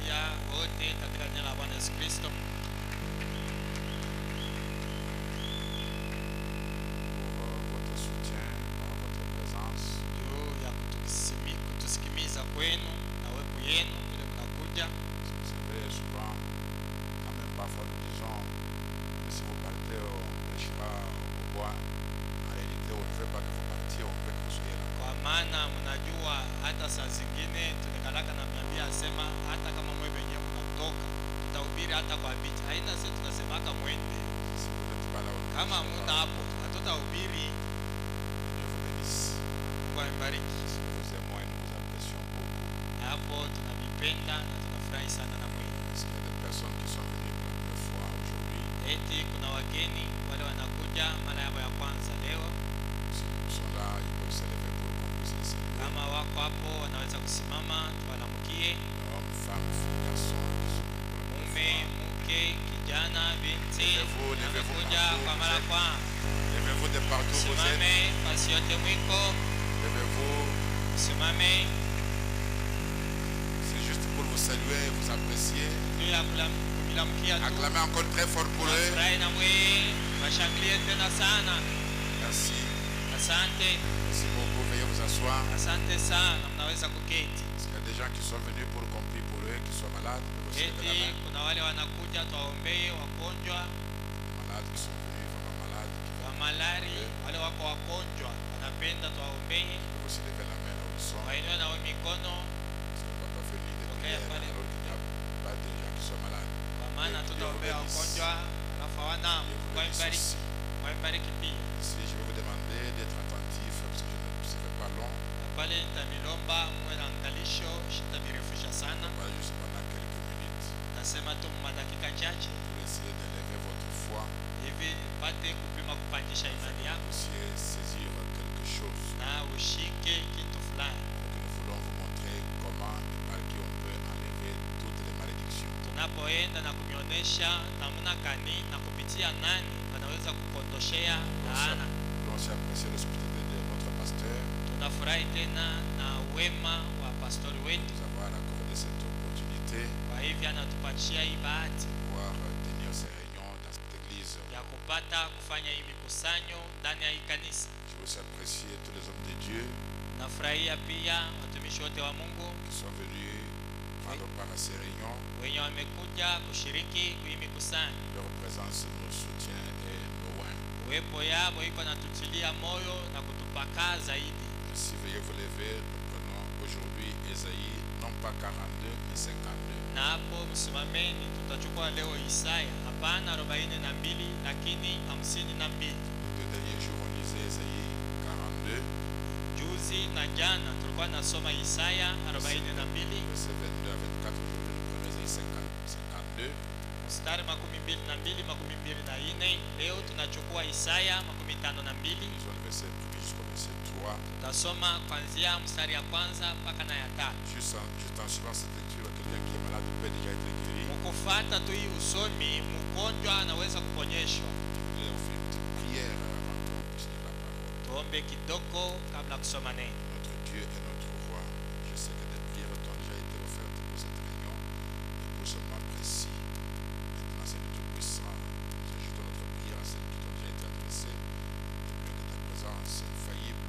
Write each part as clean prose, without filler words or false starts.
kuja wote katika jina la Bwana Yesu Kristo. Votre soutien, pour votre présence. Juu ya kutusikimiza kwenu na wepo yenu vile mnakuja. Vous savez, souvent, quand même parfois nous disons, si vous partez, on pêchera au bois. En réalité, on ne veut pas que vous partiez, on veut que vous soyez là. Kwa maana mnajua hata saa zingine tunakalaka na miambia asema hata kama mwe wenyewe mnatoka tutahubiri hata kwa bichi. Haina sisi tunasemaka mwende. Si vous n'êtes pas là, Kama muna hapo hatutahubiri. Dieu vous bénisse. Mungu awabariki. Nous vous aimons et nous vous apprécions beaucoup. Hapo tunavipenda na tunafurahi sana na Mungu. Parce qu'il y a des personnes qui sont venues pour la première fois aujourd'hui. Eti kuna wageni wale wanakuja mara yao ya kwanza leo. S'ils sont là, ils peuvent se lever pour qu'on puisse les saluer. Kama wako hapo wanaweza kusimama tuwalamkie. Hommes, femmes, filles, garçons qui sont venus pour la Mume, première fois. mke, kijana, binti. Levez-vous Wamekuja partout, kwa vous mara êtes. kwa. Levez-vous de partout où vous êtes. Simame pasi yote mwiko. Levez-vous. Simame. C'est juste pour vous saluer et vous apprécier. Juu ya kumilamkia tu. Acclamez encore très fort pour eux. Furahi na mwe. Washangilie tena sana. Merci. Asante. Merci beaucoup. Veuillez vous asseoir. Asante sana. Mnaweza kuketi. Parce qu'il y a des gens qui sont venus pour qu'on prie pour eux, qui sont malades. Vous pouvez aussi lever la Eti main. kuna wale wanakuja tuwaombee wagonjwa Malades qui sont venus, vraiment malades. Qui wa veulent malari, prier. wale wako wagonjwa wanapenda tuwaombee. Vous pouvez aussi lever la main là où ils sont. Wainue na wewe mikono Parce qu'on ne va pas faire une de Ok, prière pale. alors qu'il n'y a pas de gens qui sont malades. kwa maana Dieu vous tutaombea bénisse. wagonjwa alafu hawana. Dieu vous Kwa bénisse ibariki. aussi. Kwa ibariki pia. Ici, je vais vous demander d'être attentif parce que je ne serai pas long. Na pale nitamilomba muwe na angalisho, sitavirefusha sana. Pas juste pendant quelques minutes Nasema tu madakika chache pour essayer d'élever votre foi, hivi pate kupima kupandisha imani yako aussi saisir quelque chose. na ushike kitu fulani. Et que nous voulons vous montrer comment et par qui on peut enlever toutes les malédictions. Tunapoenda na kumionyesha namna gani na kupitia nani wanaweza kukondoshea laana. Nous voulons aussi apprécier l'hospitalité de notre pasteur, Tunafurahi tena na wema wa pastori wetu, nous avoir accordé cette opportunité kwa hivyo anatupatia hii bahati de pouvoir tenir ces réunions dans cette église. ya kupata kufanya hii mikusanyo ndani ya hii kanisa. Je veux aussi apprécier tous les hommes de Dieu Nafurahia pia watumishi wote wa Mungu qui sont venus prendre part à ces réunions. wenye wamekuja kushiriki hii mikusanyo. Leur présence nous soutient et nous oint. Uwepo yabo iko natutilia moyo na kutupakaa zaidi. Si veuillez vous lever, nous prenons aujourd'hui Ésaïe, non pas 42, mais 52. Na hapo msimameni, tutachukua leo Isaya, hapana 42 lakini 52. Le dernier jour, on lisait Ésaïe 42, Juzi na jana tulikuwa nasoma Isaya 42 verset 22 à 24. Aujourd'hui, nous prenons Ésaïe 52. mstari 22 24. Leo tunachukua Isaya 52. Lisons le verset 1 jusqu'au verset 3. Tutasoma kuanzia mstari ya kwanza mpaka na ya 3. Juste en suivant cette lecture, quelqu'un qui est malade peut déjà être guéri. Mkufuata tu hii usomi, mgonjwa anaweza kuponyeshwa. Je vais offrir une petite prière avant qu'on puisse lire la parole. Tuombe kidogo kabla kusoma neno. Notre Dieu et notre roi, je sais que des prières t'ont déjà été offertes pour cette réunion et pour ce moment précis. Maintenant, Seigneur Tout-Puissant, nous ajoutons notre prière à celles qui t'ont déjà été adressées et bien que ta présence infaillible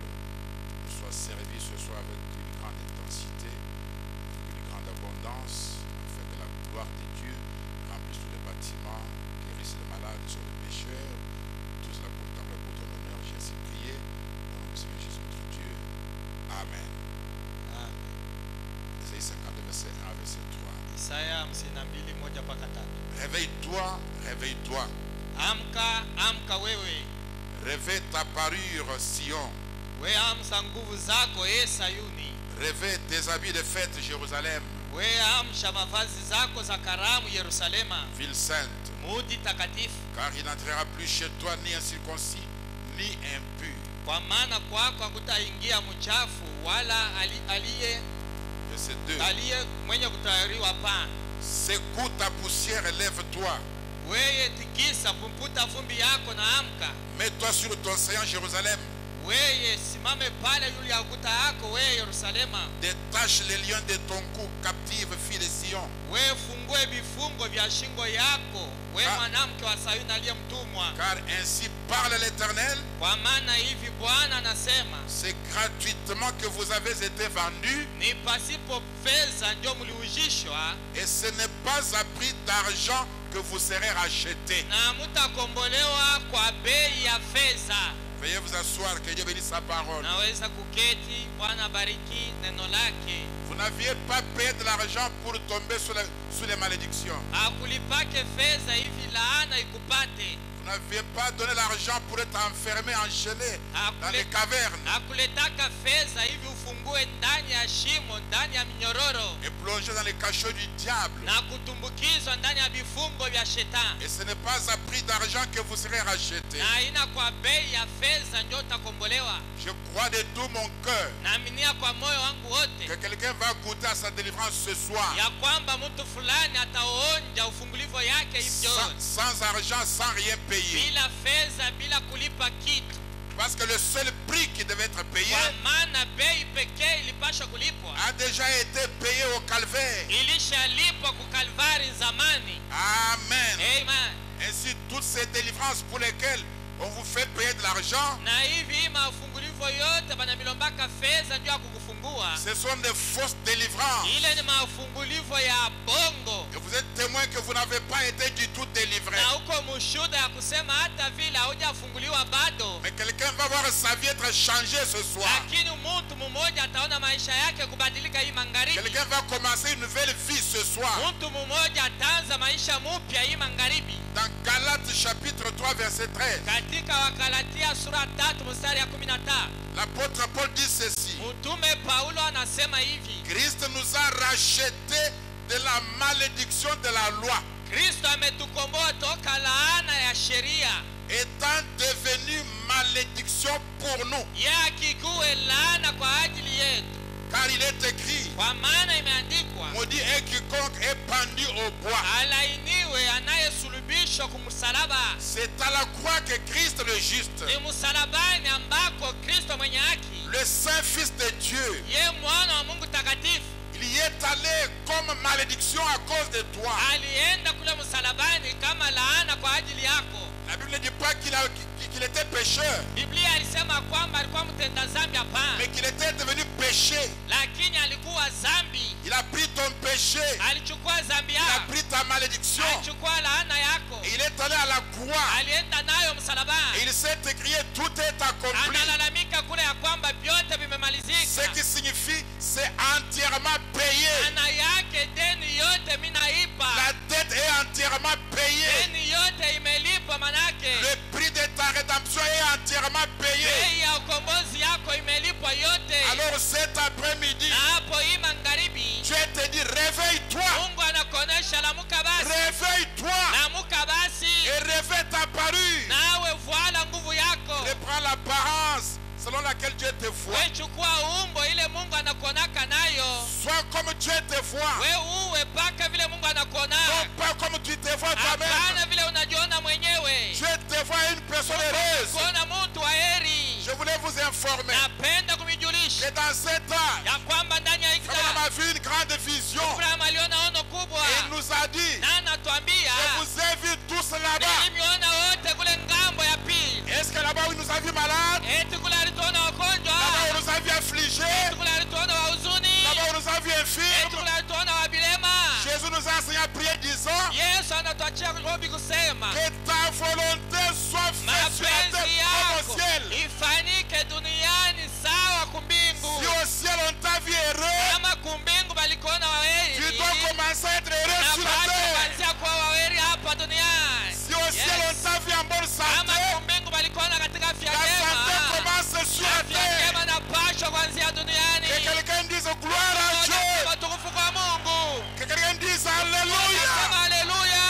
nous soit servie ce soir avec une grande intensité, avec une grande abondance, afin que la gloire de Dieu remplisse tous les bâtiments, guérisse les malades, sauve les pécheurs, tout cela pour ta gloire, pour ton honneur, j'ai ainsi prié. Au nom du Seigneur Jésus notre Dieu. Amen. Amen. Ésaïe 52, verset 1 à verset 3. Isaya 52 1 mpaka 3. Réveille-toi, réveille-toi. Amka, amka wewe. Réveille ta parure, Sion. We amsa nguvu zako e Sayuni. Réveille tes habits de fête, Jérusalem. We amsha mavazi zako za karamu Yerusalema. Ville sainte. Mudi takatifu. Car il n'entrera plus chez toi ni incirconcis, ni impur. Kwa maana kwako hakutaingia mchafu wala Verset 2. aliye mwenye kutayariwa pana. Secoue ta poussière et lève-toi. Weye tikisa pumputa vumbi yako na amka. Mets-toi sur ton séant, Jérusalem. Weye simame pale yule ya ukuta yako, we Yerusalema. Détache les liens de ton cou, captive fille de Sion. We fungue vifungo vya shingo yako, we mwanamke wa Sayuni aliye mtumwa. Car ainsi parle l'Éternel. Kwa maana hivi Bwana anasema, c'est gratuitement que vous avez été vendus. Ni pasipo fedha ndio mliujishwa. Et ce n'est pas à prix d'argent que vous serez rachetés. Na mtakombolewa kwa bei ya fedha. Veuillez vous asseoir, que Dieu bénisse sa parole. Naweza kuketi, Bwana bariki neno lake. Vous n'aviez pas payé de l'argent pour tomber sous les malédictions. Akulipake fedha hivi laana ikupate. Vous n'aviez pas donné l'argent pour être enfermé, enchaîné dans les cavernes. Akuletaka fedha hivi ufungue ndani ya shimo, ndani ya minyororo. Et plongé dans les cachots du diable. Na kutumbukizwa ndani ya vifungo vya shetani. Et ce n'est pas à prix d'argent que vous serez rachetés. Na ina kwa bei ya fedha ndio utakombolewa. Je crois de tout mon cœur Naaminia kwa moyo wangu wote que quelqu'un va goûter à sa délivrance ce soir. Ya kwamba mtu fulani ataonja ufungulivo yake hivyo. Sans argent, sans rien payer. Bila fedha, bila kulipa kitu. Parce que le seul prix qui devait être payé kwa maana bei pekee ilipaswa kulipwa. A déjà été payé au calvaire. Ilishalipwa ku Kalvari zamani. Amen. Amen. Ainsi toutes ces délivrances pour lesquelles on vous fait payer de l'argent, Na hivi mafungulivo yote banamilombaka fedha ndio kukufungua. ce sont des fausses délivrances. Ile ni mafungulivo ya bongo. Et vous êtes témoin que vous n'avez pas été du tout délivré. Na uko mushuda ya kusema hata vile haujafunguliwa bado. Mais quelqu'un va voir sa vie être changée ce soir. Lakini mtu mmoja ataona maisha yake kubadilika hii magharibi. Quelqu'un va commencer une nouvelle vie ce soir. Mtu mmoja ataanza maisha mpya hii magharibi. Dans Galates chapitre 3 verset 13. Katika Wagalatia sura 3 mstari ya 15. L'apôtre Paul dit ceci. Mtume Paulo anasema hivi. Christ nous a rachetés de la malédiction de la loi. Kristo ametukomboa toka laana ya sheria. Étant devenu malédiction pour nous. Yakikuwe laana kwa ajili yetu. Car il est écrit, kwa maana imeandikwa, maudit est quiconque est pendu au bois. Alainiwe anayesulubishwa kumsalaba. C'est à la croix que Christ le juste, Ni msalabani ambako Kristo mwenye haki, le Saint Fils de Dieu, ye mwana wa Mungu takatifu, il y est allé comme malédiction à cause de toi. alienda kule msalabani kama laana kwa ajili yako. La Bible ne dit pas qu'il était pécheur, Biblia alisema kwamba alikuwa mtenda dhambi, hapana, mais qu'il était devenu péché. lakini alikuwa dhambi. Il a pris ton péché, Alichukua dhambi il a yako, pris ta malédiction, alichukua laana yako, et il est allé à la croix, alienda nayo msalabani. et il s'est écrié, tout est accompli. Analalamika kule ya kwamba vyote Ce vimemalizika. qui signifie, c'est entièrement payé. Maana yake deni yote minaipa. La dette est entièrement payée. Deni yote imelipa, manake Le prix de ta rédemption est entièrement payé. bei ya ukombozi yako imelipwa yote. Alors cet après-midi, Na hapo hii magharibi, Dieu te dit, réveille-toi. Mungu anakuonesha lamuka basi. Réveille-toi. Lamuka basi. Et revêt ta parure. Nawe vuala nguvu yako. Reprends l'apparence selon laquelle Dieu te voit. We chukua umbo ile Mungu anakuonaka nayo. Sois comme Dieu te voit. We uwe paka vile Mungu anakuona. Non pas comme tu te vois toi-même. Hapana vile unajiona mwenyewe. Dieu te voit une personne heureuse. Kuona mtu wa heri. Je voulais vous informer Napenda kumijulisha que dans cet âge, ya kwamba ndani ya Abraham a vu une grande vision. Abraham aliona ono kubwa. Et il nous a dit, Na anatuambia, je vous ai vu tous là-bas. nilimiona wote kule ngambo ya pili. Est-ce que là-bas où il nous a vu malades? Eti kule alituona wagonjwa. Là-bas où il nous a vu affligés? Eti kule alituona wa huzuni. Là-bas où il nous a vu Eti infirmes? kule alituona wa bilema. Jésus nous a enseigné à prier disant, Yesu anatuachia kuombi kusema, que ta volonté soit faite sur la terre mapenzi comme au yako ciel. ifanyike duniani sawa kumbingu. Si au ciel on t'a vu heureux, Kama kumbingu balikuona tu waweri, dois commencer à être heureux sur la napaswa terre. kuanzia kuwa waweri hapa duniani. Si au ciel on t'a vu en bonne Kama santé, kumbingu balikuona katika afya la santé njema, commence sur la afya terre. njema napaswa kuanzia duniani. Que quelqu'un dise gloire à Dieu. Watukufu kwa Mungu. Que quelqu'un dise alléluia. Sema haleluya.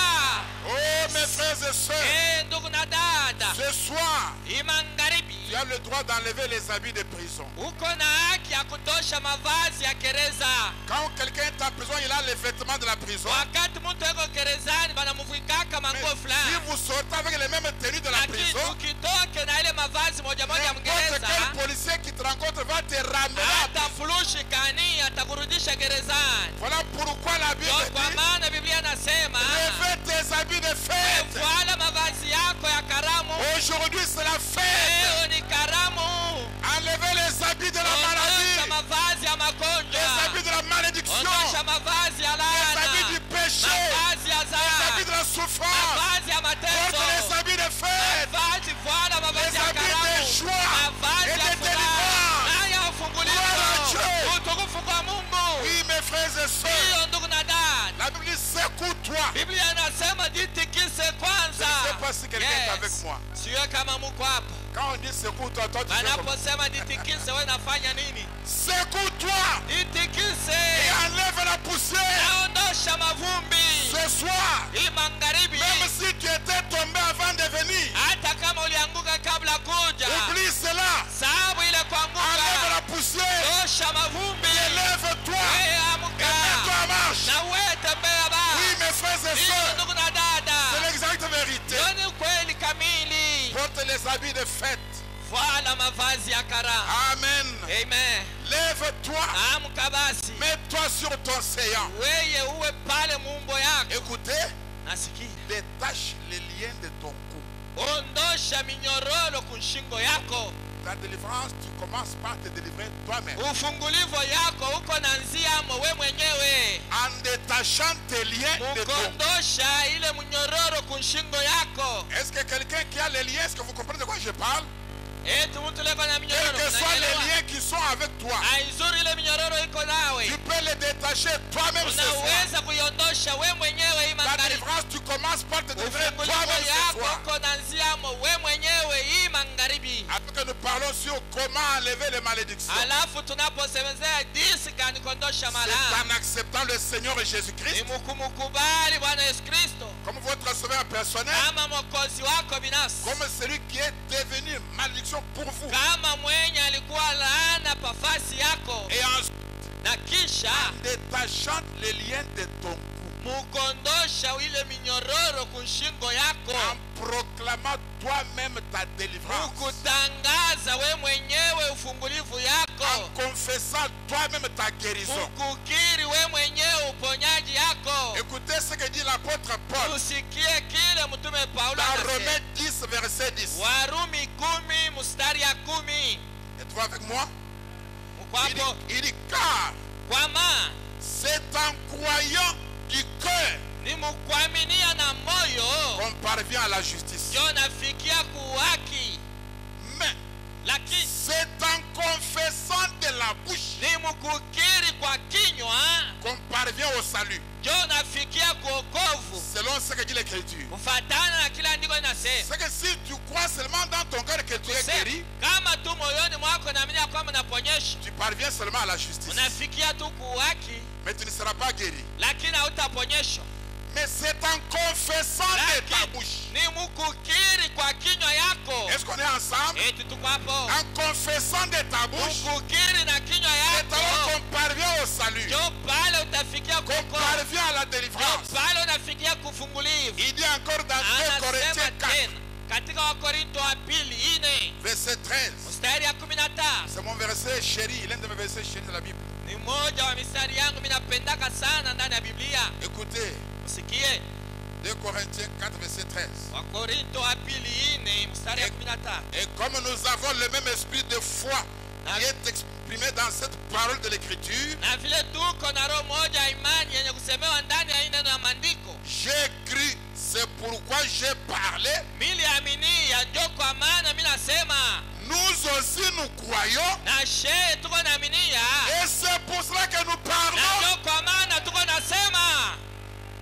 Oh mes frères et sœurs, Ndugu na dada, ce soir, hii magharibi tu as le droit d'enlever les habits de prison. uko na haki ya kutosha mavazi ya gereza. Quand quelqu'un est en prison, il a les vêtements de la prison. Wakati mtu yuko gerezani banamuvikaka Mais manguo si fulani, vous sortez avec les mêmes tenues de la lakini prison, ukitoke na ile mavazi moja moja ya n'importe mgereza, quelle nyumbani. Voilà pourquoi la Bible Ndio kwa dit, maana Biblia inasema revêt tes habits de fête. vala mavazi yako ya karamu. Aujourd'hui c'est la fête. Leo ni karamu. Enlevez les habits de la Ondosha maladie, mavazi ya magonjwa. les habits de la malédiction, Ondosha mavazi ya les habits laana. du péché, Mavazi ya les habits de dhambi. la souffrance. Mavazi ya Porte mateso. les habits de fête, Mavazi, vala mavazi les ya habits karamu. de joie Mavazi et ya de furaha. délivrance. Na ya Gloire à ufungulivu. Dieu. Utukufu kwa Mungu. Oui, mes frères et sœurs, Hiyo ndugu na dada. la Bible dit secoue-toi. Biblia inasema jitikise Je kwanza. ne sais pas si quelqu'un est avec moi. Siwe kama muko hapa. Quand on dit secoue-toi, toi tu fais comme Wanaposema jitikise, wewe nafanya nini? secoue-toi Jitikise. et enlève la poussière. Naondosha mavumbi. Ce soir, Hii magharibi. même si tu étais tombé avant de venir, Hata kama ulianguka kabla kuja. oublie cela. Sababu ile Enlève kuanguka. la poussière Osha mavumbi. et lève-toi Wewe et amka. mets-toi en marche. Na wewe tembea ba. Oui, mes frères et Hiyo sœurs, ndugu na dada. c'est l'exacte vérité. Hiyo ni kweli kamili. Porte les habits de fête. Vala mavazi ya karamu. Amen. Amen. Lève-toi, Amka basi. mets-toi sur ton séant. Wewe uwe pale muumbo yako. Écoutez, Nasikia. détache les liens de ton cou. Ondosha minyororo kunshingo yako. La délivrance, tu commences par te délivrer toi-même. Ufungulivu yako uko nanziamo we mwenyewe. En détachant tes liens de ton cou. Mukondosha ile mnyororo kunshingo yako. Est-ce que quelqu'un qui a les liens, est-ce que vous comprenez de quoi je parle? Eti mtu leko na Quels minyororo. que soient les Unanielewa? liens qui sont avec toi, Aizuri ile minyororo iko nawe. tu peux les détacher toi-même ce soir. Unaweza kuiondosha we mwenyewe hii La magharibi. délivrance, tu commences par te délivrer Ufungulivu toi-même ce yako soir. uko nanziamo we mwenyewe hii magharibi. Après que nous parlons sur comment enlever les malédictions. Alafu tunaposemezea jinsi gani kuondosha C'est malaana. en acceptant le Seigneur Ni Jésus-Christ mkumukubali Bwana Yesu Kristo comme votre sauveur personnel, kama mwokozi wako binafsi. comme celui qui est devenu malédiction pour vous. Kama mwenye alikuwa laana pafasi yako. Et ensuite, Na kisha en détachant les liens de ton cou, mukondosha ile minyororo kunshingo yako. en proclamant toi-même ta délivrance, Ukutangaza we mwenyewe ufungulivu en yako. confessant toi-même ta guérison. Ukukiri we mwenyewe uponyaji yako. Écoutez ce que dit l'apôtre Paul Usikie kile mtume Paulo dans anasema. Romains 10, verset 10. Warumi 10 mstari ya 10. Êtes-vous avec moi? Mkwapo Il dit car kwa maana c'est en croyant du cœur ni mkuaminia na moyo qu'on parvient à la justice. ndio nafikia kuhaki, Mais lakini c'est en confessant de la bouche ni mkukiri kwa kinywa qu'on parvient au salut. ndio nafikia kuokovu, Selon ce que dit l'Écriture. kufatana na kila andiko linasema. C'est que si tu crois seulement dans ton cœur que tu es guéri, Kama tu moyoni mwako naamini ya kwamba unaponyeshwa, tu parviens seulement à la justice. unafikia tu kuhaki, Mais tu ne seras pas guéri. lakini hautaponyeshwa. Mais c'est en confessant de ta Lakini bouche. ni mkukiri kwa kinywa yako. Est-ce qu'on est ensemble? Eti tuko hapo. En confessant de ta bouche, Mkukiri na kinywa c'est alors yako qu'on parvient au salut. ndio pale utafikia Qu'on kuokoka, parvient à la ndio délivrance. pale unafikia kufungulivu. Il dit encore dans 2 Corinthiens Anasema 4, tena katika Wakorinto wa pili 4 verset 13. mstari ya 15. C'est mon verset chéri, l'un de mes versets chéris de la Bible. Ni moja wa mistari yangu mimi napendaka sana ndani ya Biblia. Écoutez, Usikie 2 Corinthiens 4, verset 13. Wakorinto wa pili 4 mstari ya 15. Et comme nous avons le même esprit de foi qui est exprimé dans cette parole de l'Écriture, Na vile tuko na roho moja ya imani yenye kusemewa ndani ya hii neno ya maandiko. j'ai cru, c'est pourquoi j'ai parlé. Miliaminia ndio kwa maana mimi nasema, Nous aussi nous croyons. na she tuko naaminia, Et c'est pour cela que nous na parlons. ndio kwa maana tuko nasema.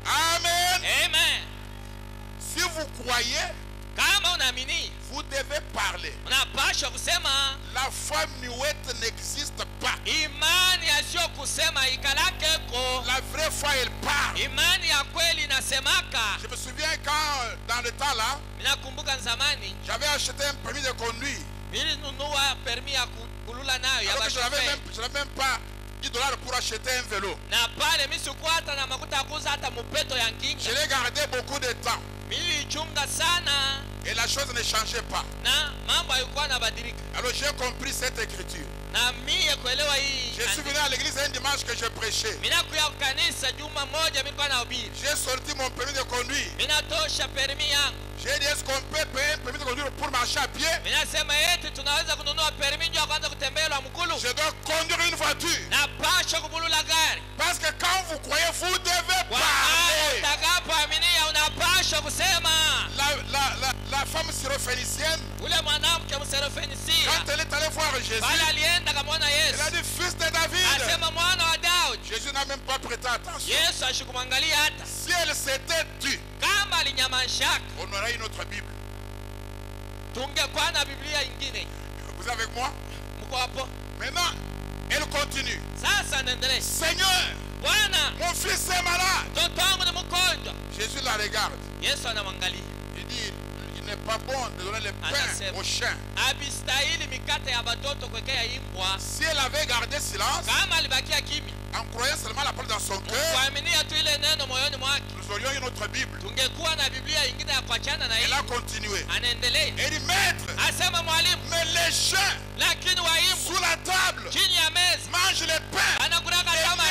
Amen. Amen. Si vous croyez, Kama unaamini, vous devez parler. unapaswa kusema. La foi muette n'existe pas. Imani yasiyo kusema ikalakeko. La vraie foi, elle parle. Imani ya kweli inasemaka. Je me souviens quand, dans le temps là, Ninakumbuka zamani j'avais acheté un permis de conduire. nilinunua permi ya kulula nayo ya Alors que je n'avais bashoferi. même pas $10 pour acheter un vélo. Na pale mimi sikuwa hata na makuta ya kuuza hata mupeto ya Je nginga. l'ai gardé beaucoup de temps. Nilichunga sana. Et la chose ne changeait pas. na mambo haikuwa yanabadilika. Alors j'ai compris cette écriture. Na mie kuelewa hii, Je suis venu à l'église un dimanche que je prêchais. mina kuya kanisa juma moja mimi nilikuwa nahubiri. J'ai sorti mon permis de conduire. Mina tosha permis yangu. J'ai dit, est-ce qu'on peut payer un permis de conduire pour marcher à pied? Mina sema eti tunaweza kununua permis ndio kwanza kutembea mkulu. Je dois conduire une voiture. Na pasha kubulula gari. Parce que quand vous croyez, vous devez parler. Utakapoaminia unapasha kusema. La femme syrophénicienne, Ule mwanamke Mserofenisia, quand elle est allée voir Jésus, bali alienda kamwona Yesu. elle a dit, fils de David. Asema mwana wa Daudi. Jésus n'a même pas prêté attention. Yesu ashikumwangalia hata. Si elle s'était tue, Kama alinyamashaka, on aurait une autre Bible. tungekuwa na Biblia ingine. Vous êtes avec moi? Mko hapo? Maintenant, elle continue. Sasa naendelea. Seigneur, Bwana, mon fils est malade. mtoto wangu ni mgonjwa. Jésus la regarde. Yesu anamwangalia. Il dit, il n'est pas bon de donner le pain aux chiens. Abistahili mikate ya watoto kuwekea imbwa. Si elle avait gardé silence, Kama alibakia kimya, en croyant seulement la parole dans son cœur, kuaminia tu ile neno moyoni mwake, nous aurions une autre Bible. tungekuwa na Biblia ingine ya kuachana na Elle hii. a continué. Anaendelea. Elle dit, maître, Asema mwalimu, mais les chiens lakini waimbwa sous la table chini ya meza mangent les pains. anakuraka kama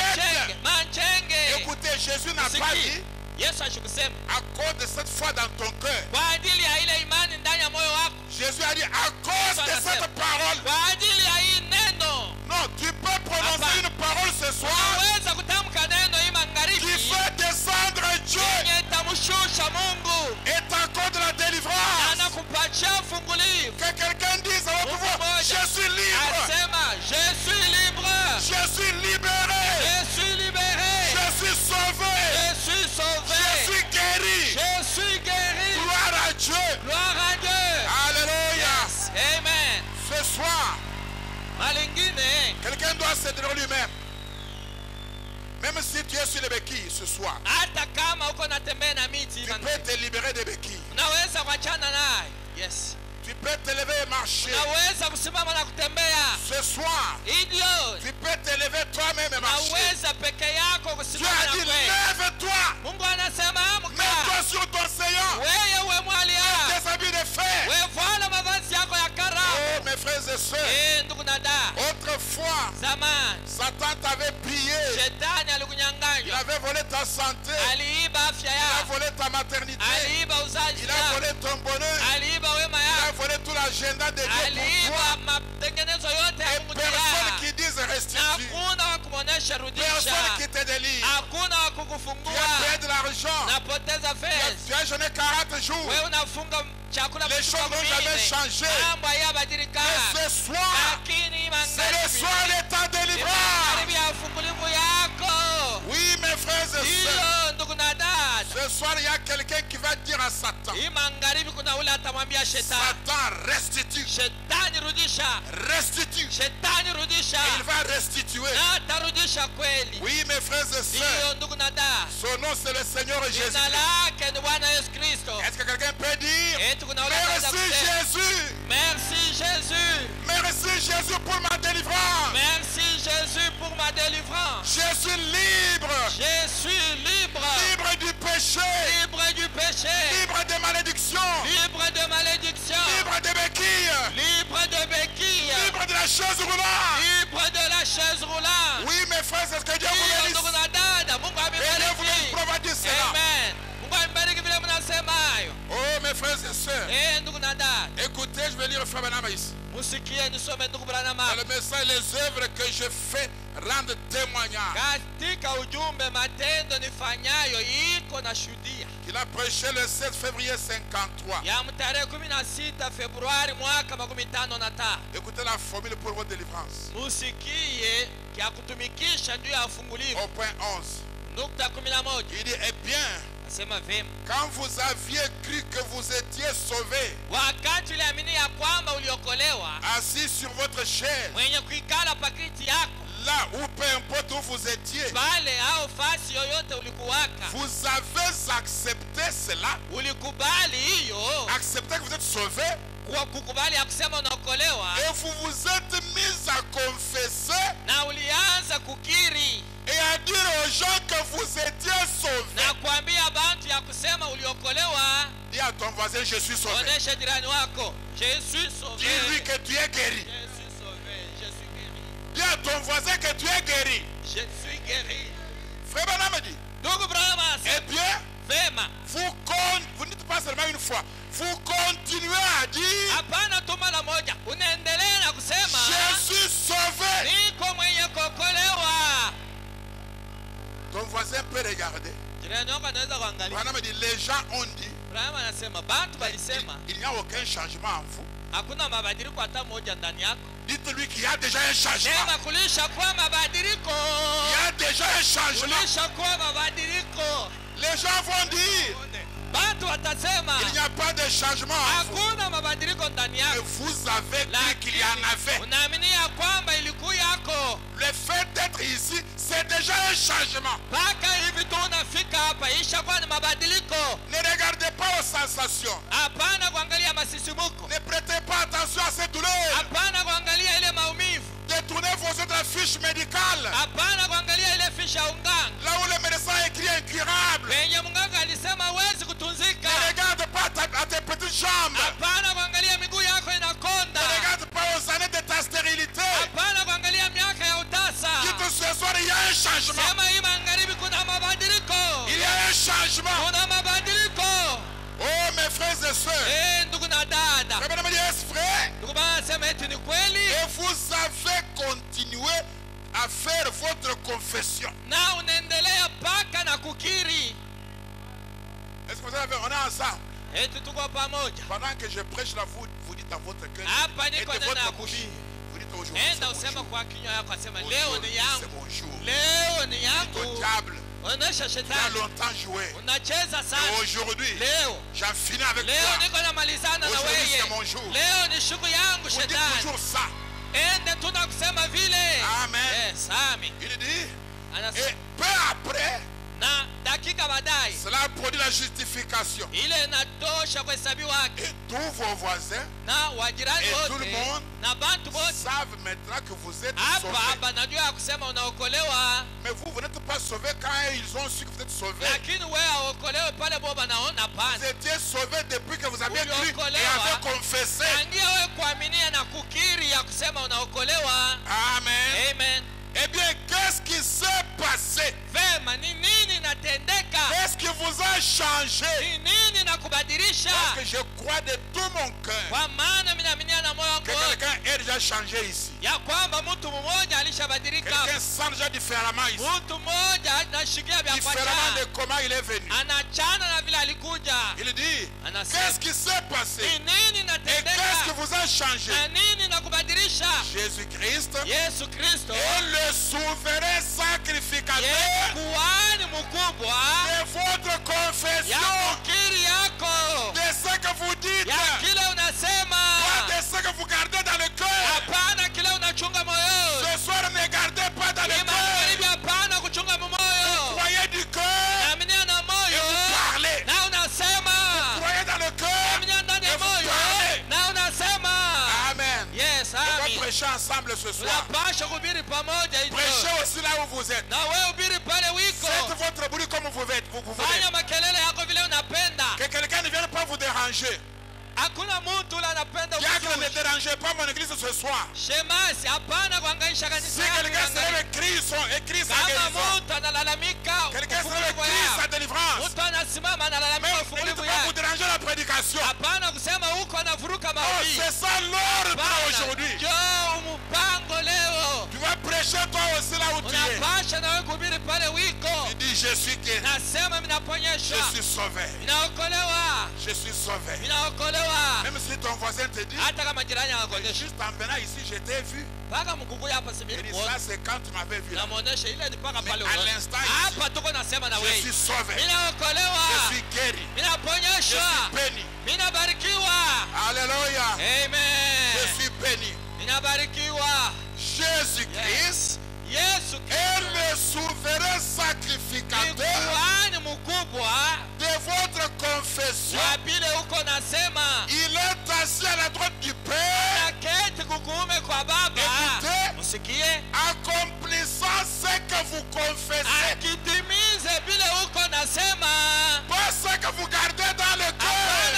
manchenge. Écoutez, Jésus n'a pas dit, Yesu ashikusema à cause de cette foi dans ton cœur. kwa ajili ya ile imani ndani ya moyo wako, Jésus a dit, à cause de cette parole. kwa ajili ya hii neno. Non, tu peux prononcer une parole ce soir Unaweza kutamka neno hii qui magharibi fait descendre Dieu yenye itamshusha Mungu et t'accorde la na délivrance. anakupatia fungulivu. Que quelqu'un dise à votre voix, je suis libre, Asema je suis libre, je suis libéré, je suis libéré, je suis sauvé, je suis sauvé, je suis guéri. je suis guéri. Gloire à Dieu. Gloire à Dieu. Alléluia. Yes. Amen. Ce soir, Malingine, quelqu'un doit se dire lui-même. Même si tu es sur les béquilles ce soir, hata kama uko natembea na miti tu peux te libérer des béquilles. unaweza kuachana naye. Yes. Tu peux te lever et marcher. Unaweza kusimama na kutembea. Ce soir, Idio. tu peux te lever toi-même et marcher. Unaweza peke yako Dieu kusimama a na dit, kweli. lève-toi, Mungu anasema amka. mets-toi sur ton séant, Wewe uwe mwalia. tes habits de fer. Wewe vala mavazi yako ya kara. Oh, mes frères et sœurs, Ndugu na dada. autrefois, Zamani Satan t'avait pillé. shetani Il alikunyang'anya. avait volé ta santé. Aliiba afya Il a yako. volé ta maternité. Aliiba uzazi Il a wako. volé ton bonheur. Aliiba wema Il a yako. volé tout l'agenda de Dieu pour Aliiba toi. matengenezo yote ya Et Mungu personne yako. qui dise Na restitue. hakuna wa kumwonesha Personne rudisha. qui te délivre. Hakuna wa Tu as kukufungua. payé de l'argent. Napoteza fedha. Tu as jeûné 40 jours. Wewe unafunga chakula Les msiku choses n'ont jamais mwingine. changé. Mambo hayabadilika. Et ce soir, Lakini c'est le soir de ta délivrance. magharibi ya ufungulivu yako. Oui, mes frères et sœurs. Hiyo ndugu na dada. Ce soir, il y a quelqu'un qui va dire à Satan, Hii magharibi kuna ule atamwambia shetani. Satan, restitue. Shetani rudisha. Restitue. Shetani rudisha. Il va restituer. Na atarudisha kweli. Oui, mes frères et sœurs. Hiyo ndugu na dada. Son nom, c'est le Seigneur Jésus. Jina lake ni Bwana Yesu Kristo. Est-ce que quelqu'un peut dire, Eti kuna ule anaweza merci kusema, Jésus. merci Jésus. Merci Jésus pour ma délivrance. Merci Jésus pour ma délivrance. Je suis libre. Je suis libre. Libre du péché. Libre du péché. Libre des malédictions. Libre de malédiction. Libre des béquilles. Libre de béquilles. Libre de la chaise roulante. Libre de la chaise roulante. Oui, mes frères, c'est ce que Dieu vous Hiyo bénisse. ndugu na dada, Mungu Et Dieu vous amebariki. provide cela. Amen. Mungu amebariki vile mnasema hayo. Oh, mes frères et sœurs. Ndugu na dada, Écoutez, je vais lire Frère Branham ici. musikie nisome ndugu Branham. Dans le message, les œuvres que je fais rendent témoignage. Katika ujumbe matendo nifanyayo iko na shuhudia. Il a prêché le 16 février 53. Ya mtarehe 16 Februari mwaka 55. Écoutez la formule pour votre délivrance. Musikie kia kutumikisha juu ya ufungulivu. Au point 11. Nukta 11. Il dit, eh bien, Nasema vema. quand vous aviez cru que vous étiez sauvés, Wakati uliamini ya kwamba uliokolewa, assis sur votre chaise, mwenye kuikala pakiti yako, là où peu importe où vous étiez, pale au fasi yoyote ulikuwaka, vous avez accepté cela, ulikubali hiyo, accepté que vous êtes sauvés, kwa kukubali ya kusema unaokolewa, et vous vous êtes mis à confesser na ulianza kukiri et à dire aux gens que vous étiez sauvés. na kuambia bantu ya kusema uliokolewa. Dis Dis à ton voisin, je suis sauvé. Onesha jirani wako, je suis sauvé. Dis-lui que tu es guéri. Je suis sauvé, je suis guéri. Dis à ton voisin que tu es guéri. Je suis guéri. Frère Branham me dit, Ndugu Branham eh asema bien, vema. vous ne dites pas seulement une fois, vous continuez à dire, Hapana tu mara moja, unaendelea na kusema je suis sauvé. niko mwenye kuokolewa. Ton voisin peut regarder. Jirani wako anaweza kuangalia. Branham me dit, les gens ont dit, Branham anasema bantu walisema il n'y a aucun changement en vous. hakuna mabadiliko hata moja ndani yako. Dites-lui qu'il y a déjà un changement. Sema kulisha kuwa mabadiliko. Il y a déjà un changement. Kulisha kuwa mabadiliko. Les gens vont dire, Bantu watasema il n'y a pas de changement en vous. hakuna mabadiliko ndani Mais yako. vous avez dit qu'il y en avait. Unaamini ya kwamba ilikuwa yako. Le fait d'être ici, c'est déjà un changement. Mpaka hivi tu unafika hapa ishakuwa ni mabadiliko. Ne regardez pas aux sensations. Hapana kuangalia masisimuko. Ne prêtez pas attention à ces douleurs. Hapana kuangalia ile maumivu. Détournez vos autres fiches médicales. Hapana kuangalia ile ficha ya unganga. Là où le médecin a écrit incurable. Penye mganga alisema huwezi kutunzika. Ne regarde pas à tes petites jambes. Hapana kuangalia miguu yako inakonda. Ne regarde pas aux années de ta stérilité. Hapana kuangalia miaka ya utasa. Dites ce soir, il y a un changement. Sema hii magharibi kuna mabadiliko. Il y a un changement. Kuna mabadiliko. Oh, mes frères et sœurs. Ndugu na dada. Frère Branham me dit, est-ce vrai? Ndugu bana sema eti ni kweli. Et vous avez continué à faire votre confession. Na unaendelea paka na kukiri. Est-ce que vous avez, on est ensemble? Eti tuko pamoja. Pendant que je prêche là, vous dites dans votre cœur. Hapa Et de niko votre nena bouche. kubii. Vous dites aujourd'hui, c'est Enda mon usema jour. kwa kinywa yako asema leo Aujourd'hui, ni c'est yangu. mon jour. Leo ni Dites au yangu. diable, Onesha tu as shetani. longtemps joué. Unacheza Et sana. aujourd'hui, Leo. j'en finis avec Leo toi. niko namalizana na Aujourd'hui, wewe. c'est mon jour. Leo ni siku yangu Vous dites shetani. toujours ça. Ende tunakusema vile. Amen. Yes, amen. Il dit, Anasema et peu après, na dakika baadaye cela produit la justification. ile inatosha kuhesabiwa haki. Et tous vos voisins Na wajirani Et tout le wote monde na bantu wote savent maintenant que vous êtes hapa sauvés. hapa najua ya kusema unaokolewa, Mais vous n'êtes pas sauvés quand ils ont su que vous êtes sauvés. lakini wewe hauokolewe pale bo banaona Vous pana. étiez sauvés depuis que vous avez cru et Uliokolewa. avez confessé. Tangia wewe kuaminia na kukiri ya kusema unaokolewa. Amen. Amen. Eh bien, qu'est-ce qui s'est passé? Vema, ni nini natendeka? Qu'est-ce qui vous a changé? Ni nini nakubadilisha? Parce que je crois de tout mon cœur Kwa maana mimi naaminia na moyo wangu que wote quelqu'un est déjà changé ici. ya kwamba mtu mmoja alishabadilika hapa. Quelqu'un sent déjà différemment ici. Mtu mmoja anashikia vya Différemment de kwacha. comment il est venu. Anachana na vile alikuja. Il dit, Anasema qu'est-ce qui s'est ni passé? nini Et qu'est-ce qui natendeka? vous a changé? Na nini nakubadilisha? Jésus-Christ Yesu Kristo est le souverain sacrificateur yeye kuhani mkubwa de votre ya confession, kukiri yako de ce que vous dites, ya kile unasema, pas de ce que vous gardez dans le cœur. hapana kile unachunga moyo. Ce soir, ne gardez pas dans le Hii magharibi cœur. hapana kuchunga moyo. Croyez du cœur Naaminia na et moyo vous parlez. na unasema. Croyez dans le cœur Naaminia ndani et ya vous moyo parlez. na unasema. Amen. Yes, On va amen. prêcher ensemble ce soir. Tunapasha kuhubiri pamoja hicho. Prêchez aussi là où vous êtes. Na wewe hubiri pale wiko. Faites votre bruit comme vous voulez. Fanya makelele yako vile unapenda. Que quelqu'un ne vienne pas vous déranger. Hakuna mtu ule anapenda Diable, ne kuzushi. dérangez pas mon église ce soir. Shemasi, hapana kuhangaisha Si kanisa yako. quelqu'un se lève et crie sa Kama guérison, mtu analalamika quelqu'un se lève et ufungulivu crie sa yako. délivrance, Mtu anasimama mais analalamika ne dites ufungulivu pas vous yako. déranger la prédication. Hapana kusema huko anavuruka Oh, maombi. c'est ça l'ordre aujourd'hui. Njoo mpango leo. Tu vas prêcher toi aussi là où tu es. Unapasha na wewe kuhubiri pale wiko. Tu dis, je suis guéri. Nasema Je minaponyeshwa. suis sauvé. Ninaokolewa. Je suis sauvé. Ninaokolewa. Même si ton voisin te dit, Hata kama jirani mais anakuonyesha. juste en venant ici, je t'ai vu. Paka mkukuya hapa Il sibiri dit, kuona. ça c'est quand tu m'avais vu là. Namuonesha ile ni paka Mais pale à unaona. l'instant ici, Hapa tuko nasema na je wewe. suis sauvé. Je Ninaokolewa. suis guéri. Je Ninaponyeshwa. suis béni. Ninabarikiwa. Alléluia. Amen. Je suis béni. Ninabarikiwa. Jésus-Christ Yesu est le souverain ni sacrificateur kuhani mkubwa de votre confession. wa vile uko nasema. Il est assis à la droite du Père, Naketi kukuume kwa Baba. Écoutez. Msikie. accomplissant ce que vous confessez. Akitimize vile uko nasema. Pas ce que vous gardez dans le cœur.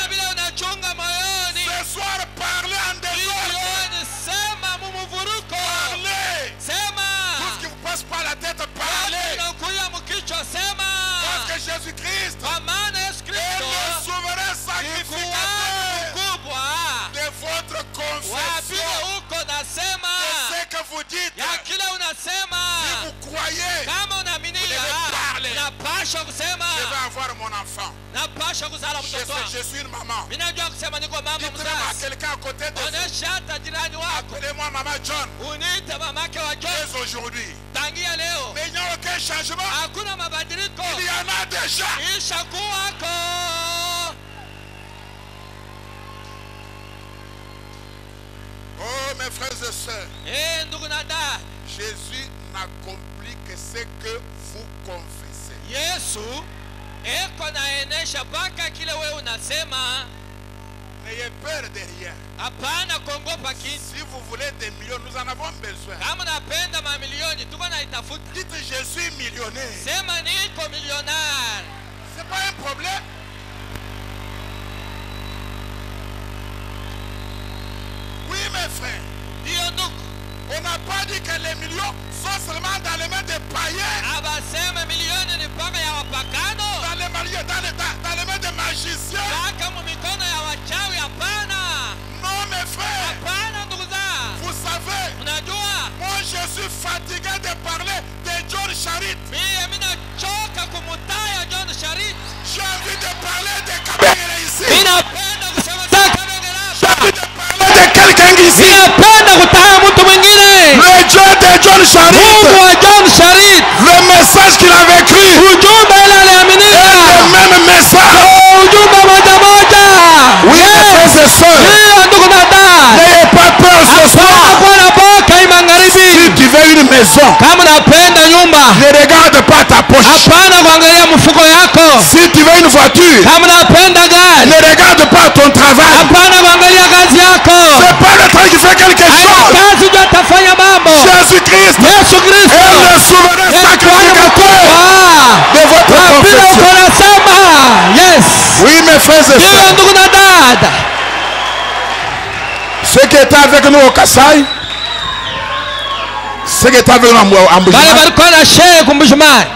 napasha kusema je vais avoir mon enfant. napasha kuzala mtoto wangu. Je suis une maman. Ninajua kusema niko mama Dites-le à mzazi. quelqu'un à côté de vous. Onesha hata jirani wako. Appelez-moi maman John. Uniite mamake wa John. Dès aujourd'hui. Tangia leo. Mais il n'y a aucun changement. Hakuna mabadiliko. Il y en a déjà. Ishakuwako. Oh mes frères et sœurs. Ndugu na dada. Jésus n'accomplit que ce que vous confessez. Yesu eko naenesha mpaka kile wewe unasema. N'ayez peur de rien. Hapana kuogopa kitu. Si vous voulez des millions, nous en avons besoin. Kama unapenda mamilioni tuko naitafuta. Dites je suis millionnaire. Sema niko millionnaire. C'est pas un problème. Oui mes frères. Ndio ndugu. On n'a pas dit que les millions sont seulement dans les mains des païens. Abasema milioni ni mpaka ya wapagano. Dans les mains des magiciens. Mpaka mu mikono ya wachawi hapana. Non mes frères. Hapana ndugu zangu. Vous savez. Unajua? Moi je suis fatigué de parler de John Charit. Mimi nachoka kumtaja John Charit. J'ai envie de parler de Kabengele ici. Mimi napenda kusema Kabengele J'ai hapa. envie de parler de quelqu'un ici. Mimi napenda kutaja mtu mwingine. Le Dieu de John Charit. Mungu wa John Charit. Le message qu'il avait écrit. Ujumbe ile aliaminika. Le même message. Ujumbe moja moja. Oui, mes frères et sœurs. Ndio ndugu na dada. N'ayez pas peur ce soir. Hapana boka magharibi. Si tu veux une maison, Kama unapenda nyumba. ne regarde pas ta poche. Hapana kuangalia mfuko yako. Si tu veux une voiture, Kama unapenda gari. ne regarde pas ton travail. Hapana kuangalia kazi yako. C'est pas le travail qui fait quelque chose. Kazi ndio atafanya mambo. Jésus-Christ Yesu Kristo. est le souverain sacrificateur de votre confession. Yes. Oui, mes frères et Ndio sœurs. ndugu na dada. Ceux qui étaient avec nous au Kassai, ceux qui étaient avec nous à Bale Mbujimayi, balikuwa na shehe kumbujimayi.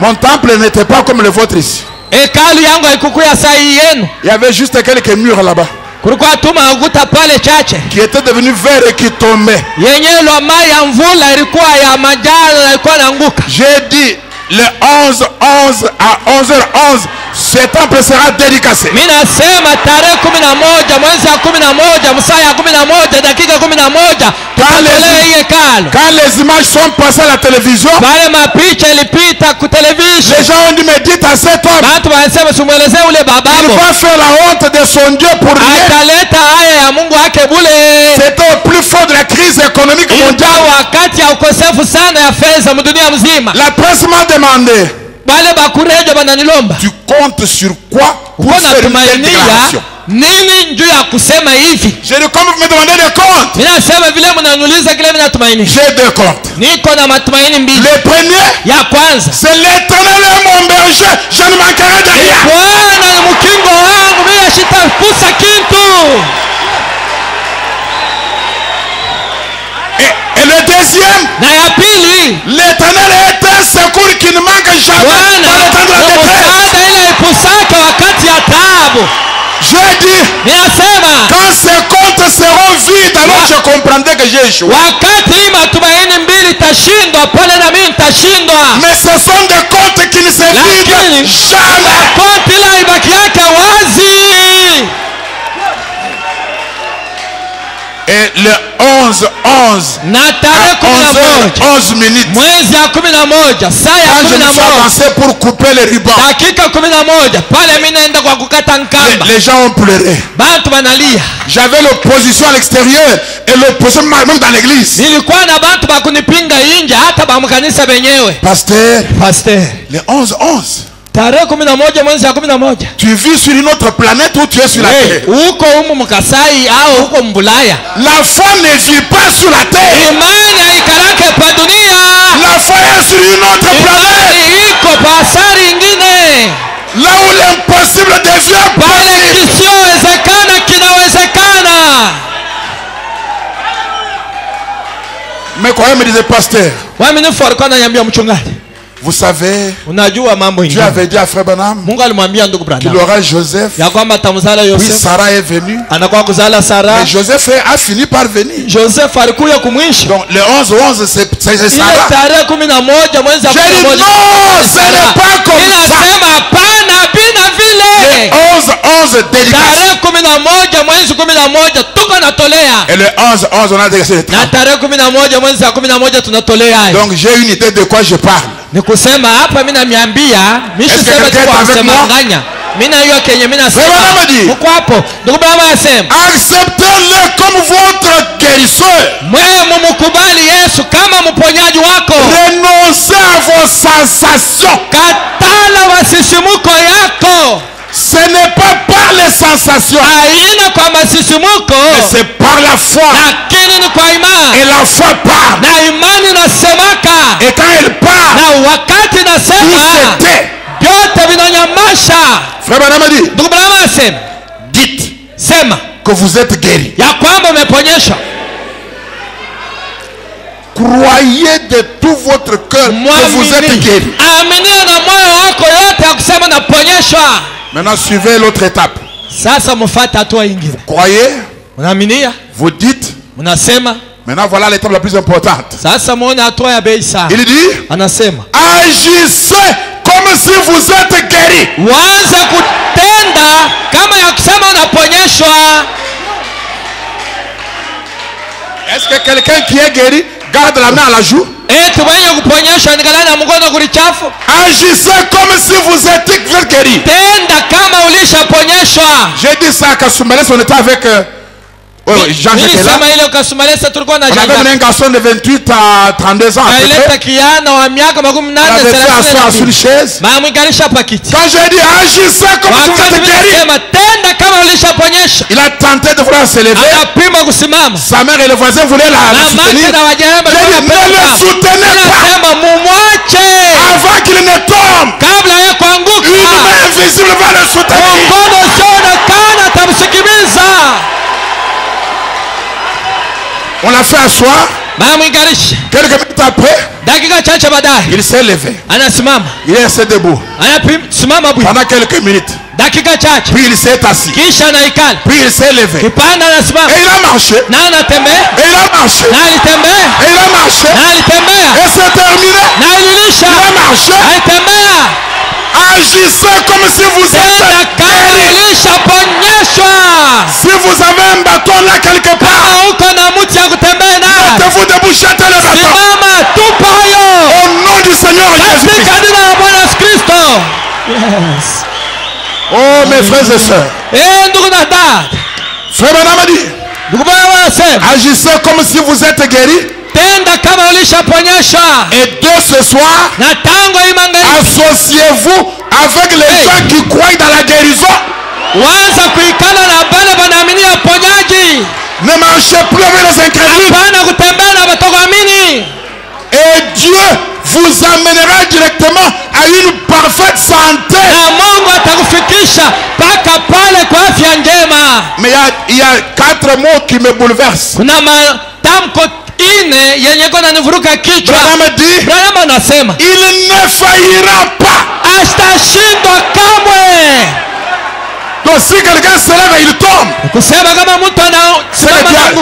mon temple n'était pas comme le vôtre ici. Hekalu yangu haikukuya saa hii yenu. Il y avait juste quelques murs là-bas Kulikuwa tu maguta pale chache. qui étaient devenus verts et qui tombaient. Yenye lwama ya mvula ilikuwa ya majani na ilikuwa naanguka. J'ai dit le 11 à 11h11, ce temple sera dédicacé. Mimi nasema tarehe 11 mwezi wa 11 saa ya 11 dakika 11 tutolee hii hekalu. Quand les images sont passées à la télévision, Bale mapicha ilipita ku television. les gens ont dit mais dites à cet homme, Watu wanasema simuelezee ule il bababo. va faire la honte de son Dieu pour rien. Ataleta haya ya Mungu wake bule. C'était au plus fort de la crise économique Ilikuwa mondiale. wakati ya ukosefu sana ya fedha mdunia mzima. La presse m'a demandé, Bale bakurejo bananilomba. tu comptes sur quoi pour Uko faire une telle natumainia déclaration? nini njuu ya kusema hivi? J'ai dit, comme vous me demandez des comptes, Mimi nasema vile mnaniuliza kile mimi natumaini. j'ai deux comptes. Niko na matumaini mbili. Le premier, Ya kwanza, c'est l'Éternel est mon berger, je ne manquerai de rien. Bwana ni mkingo wangu, mimi sitakosa kitu. Et le deuxième, Na ya pili, l'Éternel est un secours qui ne manque jamais Bwana dans le temps de la ni détresse. msaada ile ipusake wakati ya taabu. J'ai dit, Ninasema quand ces comptes seront vides, alors je comprendrai que j'ai échoué. wakati hii matumaini mbili tashindwa, pale na mimi nitashindwa. Mais ce sont des comptes qui ne se vident Lakini jamais. konti ile ibaki yake wazi. Et le 11 Na tarehe à 11h11 minutes, mwezi ya 11 saa ya quand je me suis 11 avancé pour couper les rubans, dakika 11 pale mimi naenda kwa kukata nkamba, les gens ont pleuré. bantu banalia. J'avais l'opposition à l'extérieur et l'opposition même dans l'église. Nilikuwa na bantu bakunipinga inje, hata bamukanisa benyewe. Pasteur, le 11 Tarehe 11 mwezi ya 11. tu vis sur une autre planète ou tu es sur la terre? Uko humu mkasai au huko mbulaya? La foi ne vit pas sur la terre. Imani haikalake pa dunia. La foi est sur une autre planète. Imani iko pasari ingine. Là où l'impossible devient Pale possible. kisiowezekana kinawezekana. Mais quand même me disait pasteur, Waaminifu walikuwa wananiambia mchungaji, Vous savez, Unajua mambo Dieu ingine. avait dit à Frère Branham Mungu alimwambia ndugu qu'il Branham aura Joseph. ya kwamba atamzala Puis Yosef, Sarah est venue. anakuwa kuzala Sara. Mais Joseph a fini par venir. Joseph alikuja kumwisho. Donc le 11-11 c'est Ile Sarah. tarehe 11 mwezi wa J'ai dit 11. non, ce n'est pas comme ça. Inasema hapana bina vile. 11-11 dédicace. Tarehe 11 mwezi 11 tuko natolea. Et le 11-11 on a dédicacé le Na 30. tarehe 11 mwezi wa 11 tunatolea. Donc j'ai une idée de quoi je parle. Ni kusema hapa mimi namiambia, mimi Est-ce que sema tu quelqu'un est avec moi? kusemanganya. Mimi na hiyo kenye mimi Frère Branham nasema. dit, Uko hapo. Ndugu Branham anasema, acceptez-le comme votre guérisseur. mwewe mumkubali Yesu kama mponyaji wako. Renoncez à vos sensations. Katala wasisimuko yako. Ce n'est pas par les sensations, Haina kwa masisimuko, mais c'est par la foi. lakini ni kwa imani. Et la foi part. Na imani nasemaka. Et quand elle part, Na wakati tout nasema se tait. vyote vinanyamasha. Frère Branham dit, Ndugu Branham anasema, dites sema que vous êtes guéri. ya kwamba umeponyeshwa. Croyez de tout votre cœur que vous êtes guéri. Aminia na moyo wako yote ya kusema naponyeshwa. Maintenant, suivez l'autre étape. Sasa mfuate hatua nyingine. Croyez, Unaaminia? vous dites. Unasema. Maintenant, voilà l'étape la plus importante. Sasa muone hatua ya bei sana. Il dit, Anasema, agissez comme si vous êtes guéri. waanza kutenda kama ya kusema unaponyeshwa. Est-ce que quelqu'un qui est guéri garde la main à la joue? Eti mwenye kuponyeshwa nikalana mkono kulichafu. Agissez comme si vous êtes guéri. Tenda kama ulishaponyeshwa. J'ai dit ça à Kasumbalès, on était avec Jean-Jacques là. Nilisema ile ukasumalesa tulikuwa na On avait Jean-Jacques. un garçon de 28 à 32 ans. à peu Alileta près. kijana wa miaka 18 On avait fait asseoir sur une 30. chaise. Mamwikalisha pakiti. Quand j'ai dit agissez comme si vous Wakati êtes guéri, nilisema tenda kama ulishaponyesha. il a tenté de vouloir se lever. Anapima kusimama. Sa mère et le voisin voulaient la Na soutenir. mke na wajamba J'ai dit ne le soutenez pas Anasema mumwache avant qu'il ne tombe. kabla ya Une kuanguka. main invisible va le soutenir. Mkono usioonekana tamsikiliza. On l'a fait asseoir. Mamwikalisha. Quelques minutes après, Dakika chache baadaye il s'est levé. anasimama. Il est resté debout Simama bwi. pendant quelques minutes. Dakika chache. Puis il s'est assis. Kisha anaikala. Puis il s'est levé. Kipanda anasimama. Et il a marché. Na anatembea. Et il a marché. Na alitembea. Et il a marché. Na alitembea. Et c'est terminé. Na ililisha. Il a marché. Alitembea. Agissez comme si vous Tenda êtes kama guéri. ulishaponyeshwa. Si vous avez un bâton là quelque part, Kama uko na mti ya kutembea nayo, mettez-vous debout, jetez le bâton. simama, tupa hayo. Au nom du Seigneur Jésus-Christ. Katika jina la Bwana Yesu Kristo. Yes. Oh mes frères et sœurs. Ndugu na dada. Frère Branham a dit, Ndugu bwana wanasema, agissez comme si vous êtes guéri. tenda kama ulishaponyeshwa. Et dès ce soir, Na tangu hii magharibi, associez-vous avec les gens qui croient dans la guérison. waanza kuikala na bale wanaaminia uponyaji. Ne marchez plus avec les incrédules. Hapana kutembea na watokuamini. Et Dieu vous amènera directement à une parfaite santé. Na Mungu atakufikisha mpaka pale kwa afya njema. Mais il y a 4 mots qui me bouleversent. Kuna matamko ine yenye kona nivuruka kichwa. Branham dit, Branham anasema il ne faillira pas. astashindwa kamwe. Donc si quelqu'un se lève et il tombe, Kusema kama mtu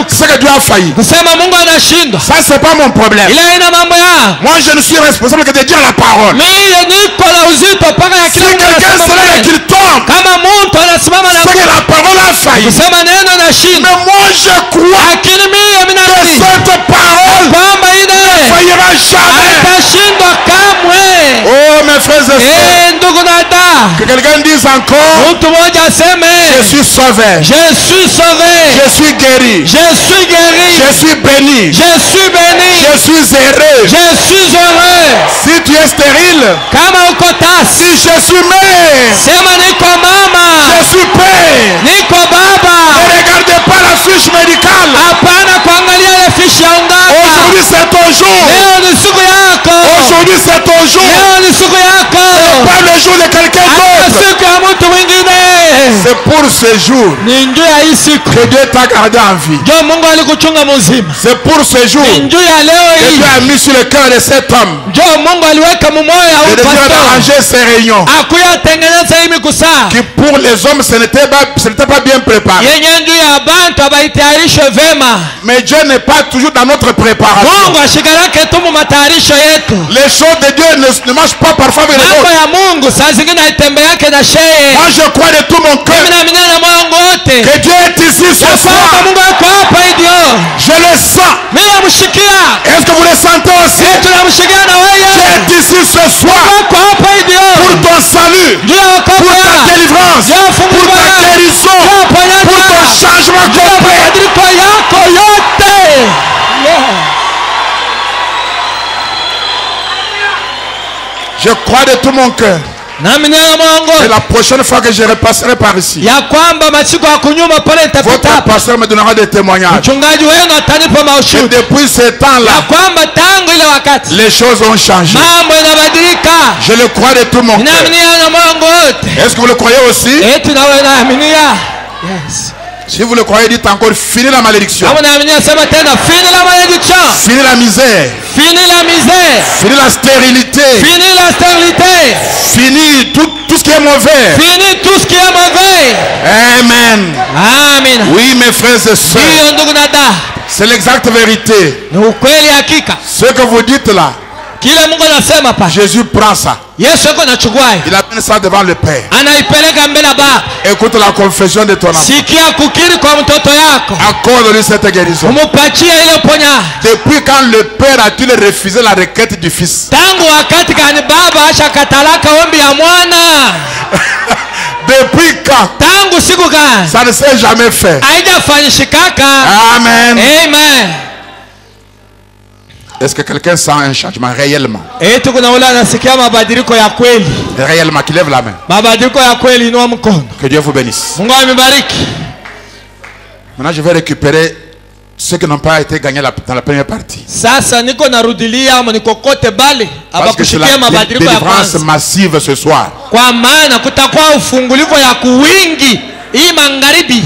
c'est que Dieu a failli. kusema Mungu anashindwa. Ça c'est pas mon problème. Ile haina mambo ya. Moi je ne suis responsable que de dire la parole. Mimi niko na uzito mpaka ya Si kila mtu quelqu'un anasema se lève et maneno. qu'il tombe, Kama mtu anasimama na c'est que la parole a failli. kusema neno anashindwa. Mais moi je crois Lakini mimi que naamini cette parole kwamba ne ile faillira jamais. atashindwa kamwe. Oh mes frères et sœurs, Ndugu na dada, que quelqu'un dise encore, mtu mmoja aseme je suis sauvé, je suis sauvé, je suis guéri, je suis guéri, je suis béni, je suis béni, je suis heureux. je suis heureux. Si tu es stérile, Kama uko tasi, si je suis mère, sema niko mama, je suis père. niko baba. Ne regardez pas la fiche médicale. Hapana kuangalia ile fishi ya unganga. Aujourd'hui c'est ton jour. Leo ni siku yako. Aujourd'hui c'est ton jour. Leo ni siku yako. Pas le jour de quelqu'un Hata d'autre. siku ya mtu mwingine. C'est pour ce jour Ni juu ya hii siku que Dieu t'a gardé en vie. ndio Mungu alikuchunga mzima. C'est pour ce jour Ni juu ya leo que hii Dieu a mis sur le cœur de cet homme ndio Mungu aliweka mumoyo ya de pastor d'arranger ces réunions. akuyatengeneza hii mikusaa Qui pour les hommes ce n'était pas bien préparé. yenye juu ya bantu abaitayarishwe vema. Mais Dieu n'est pas toujours dans notre préparation. Mungu ashigarake tu mu matayarisho yetu. Les choses de Dieu ne marchent pas parfois avec les Mambo autres. ya Mungu saa zingine haitembeake na sheye. Moi je crois de tout mon cœur Mimi naamini na moyo wangu wote que Dieu est ici ce kwamba soir. Mungu yuko hapa hivyo. Je le sens. Mimi namshikia. Est-ce que vous le sentez aussi? Tunamshikia na Dieu wewe. est ici ce soir Yuko hapa hivyo. pour ton salut, Ndio pour wokovu ta yako. délivrance, pour ta guérison, pour ton changement complet. mabadiliko yako yote. Je crois de tout mon cœur. Naamini na moyo wangu Et la prochaine fois que je repasserai par ici, ya kwamba masiku ya kunyuma pale votre nitapita hapa. pasteur me donnera des témoignages. Mchungaji wenu atanipa Et maushuhuda depuis ce ya temps-là, kwamba tangu ile wakati les choses ont changé. mambo yanabadilika. Je le crois de tout mon cœur. Ninaaminia na moyo wangu wote. Est-ce que vous le croyez aussi? Eti nawe naaminia. Yes. Si vous le croyez, dites encore, fini la malédiction. Kama naaminia sema tena fini la malédiction. Fini la misère. Fini la misère. Fini la stérilité. Fini la stérilité. Fini tout ce qui est mauvais. Fini tout ce qui est mauvais. Amen. Amen. Oui, mes frères et sœurs, Ndiyo ndugu na dada. c'est l'exacte vérité. Ni ukweli hakika. Ce que vous dites là, Kile Mungu anasema pa. Jésus prend ça. Yesu yuko anachukua. Il amène ça devant le Père. Anaipeleka mbele ya Baba. Écoute la confession de ton enfant. Sikia kukiri kwa mtoto yako. Accorde-lui cette guérison. Umupatie ile ponya. Depuis quand le Père a-t-il refusé la requête du Fils? Tangu wakati gani baba ashakatalaka ombi ya mwana? Depuis quand? Tangu siku gani? Ça ne s'est jamais fait. Haijafanyishikaka. Amen. Amen. Est-ce que quelqu'un sent un changement réellement? Eti kuna ule anasikia mabadiliko ya kweli. Réellement, qui lève la main. Mabadiliko ya kweli, inua mkono. Que Dieu vous bénisse. Mungu amebariki. Maintenant, je vais récupérer ceux qui n'ont pas été gagnés dans la première partie. Sasa niko narudilia ama niko kote bali Parce que c'est abakushikia la mabadiliko ya délivrance kwanza. massive ce soir. Kwa maana kutakuwa ufungulivu ya kuwingi hii magharibi.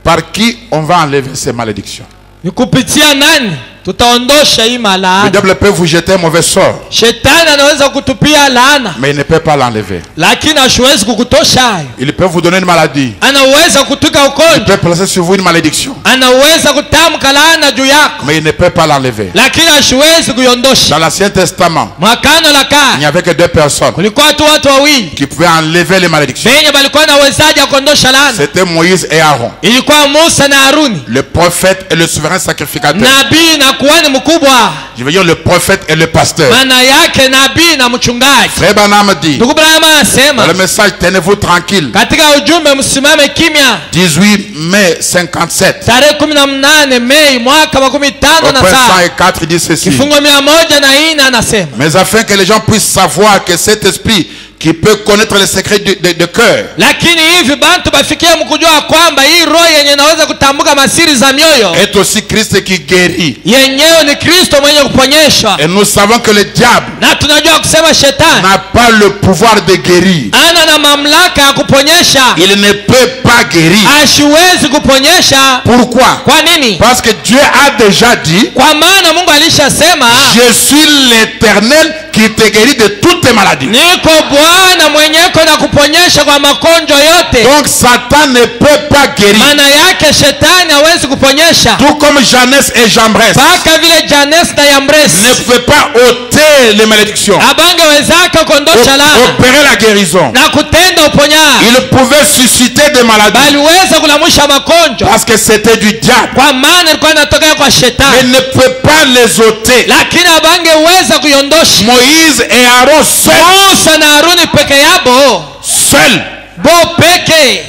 Par qui on va enlever ces malédictions? Ni kupitia nani tutaondosha hii Le malaana? diable peut vous jeter un mauvais sort, Shetani anaweza kutupia laana, mais il ne peut pas l'enlever. lakini hasiwezi kukutosha hayo. Il peut vous donner une maladie. Anaweza kutuka Il ugonjwa, peut placer sur vous une malédiction, anaweza kutamka laana juu yako, mais il ne peut pas l'enlever. lakini hasiwezi kuiondosha. Dans l'Ancien Testament, Mwakano la il kale n'y avait que deux personnes kulikuwa tu watu wawili qui pouvaient enlever les malédictions. benye balikuwa na uwezaji wa kuondosha laana. C'était Moïse et Aaron, Ilikuwa Musa na Haruni, le prophète et le souverain sacrificateur. nabii na kuhani mkubwa. Je veux dire le prophète et le pasteur. Maana yake nabii na mchungaji. Frère Branham dit, Ndugu Branham anasema dans le message, tenez-vous tranquille. katika ujumbe msimame kimya, 18 mai 57. tarehe 18 Mei mwaka wa 15 Au na point saba 104, il dit ceci. kifungo 104 anasema, Mais afin que les gens puissent savoir que cet esprit qui peut connaître les secrets de cœur lakini hivi bantu bafikie mkujua kwamba hii roho yenye inaweza kutambuka masiri za mioyo est aussi Christ qui guérit. yenyewe ni Kristo mwenye kuponyesha. Et nous savons que le diable Na tunajua kusema shetani n'a pas le pouvoir de guérir. ana na mamlaka ya kuponyesha, Il ne peut pas guérir. asiwezi kuponyesha. Pourquoi? Kwa nini? Parce que Dieu a déjà dit, Kwa maana Mungu alishasema, je suis l'Éternel qui te guérit de toutes tes maladies. niko Bwana mwenyeko na kuponyesha kwa magonjwa yote. Donc Satan ne peut pas guérir. Maana yake shetani hawezi kuponyesha, Tout comme Jeannès et Jambres mpaka vile Janes na ne Yambresi pouvaient pas ôter les malédictions, abangewezaka kuondosha laana opérer la guérison. na kutenda uponyaji, Ils pouvaient susciter des maladies baliweza kulamusha magonjwa parce que c'était du diable. kwa maana ilikuwa inatokea kwa Mais shetani, ne peut pas les ôter. lakini abangeweza kuiondosha. Moïse et Aaron seuls, Musa na Haruni peke yabo, seuls. bo peke.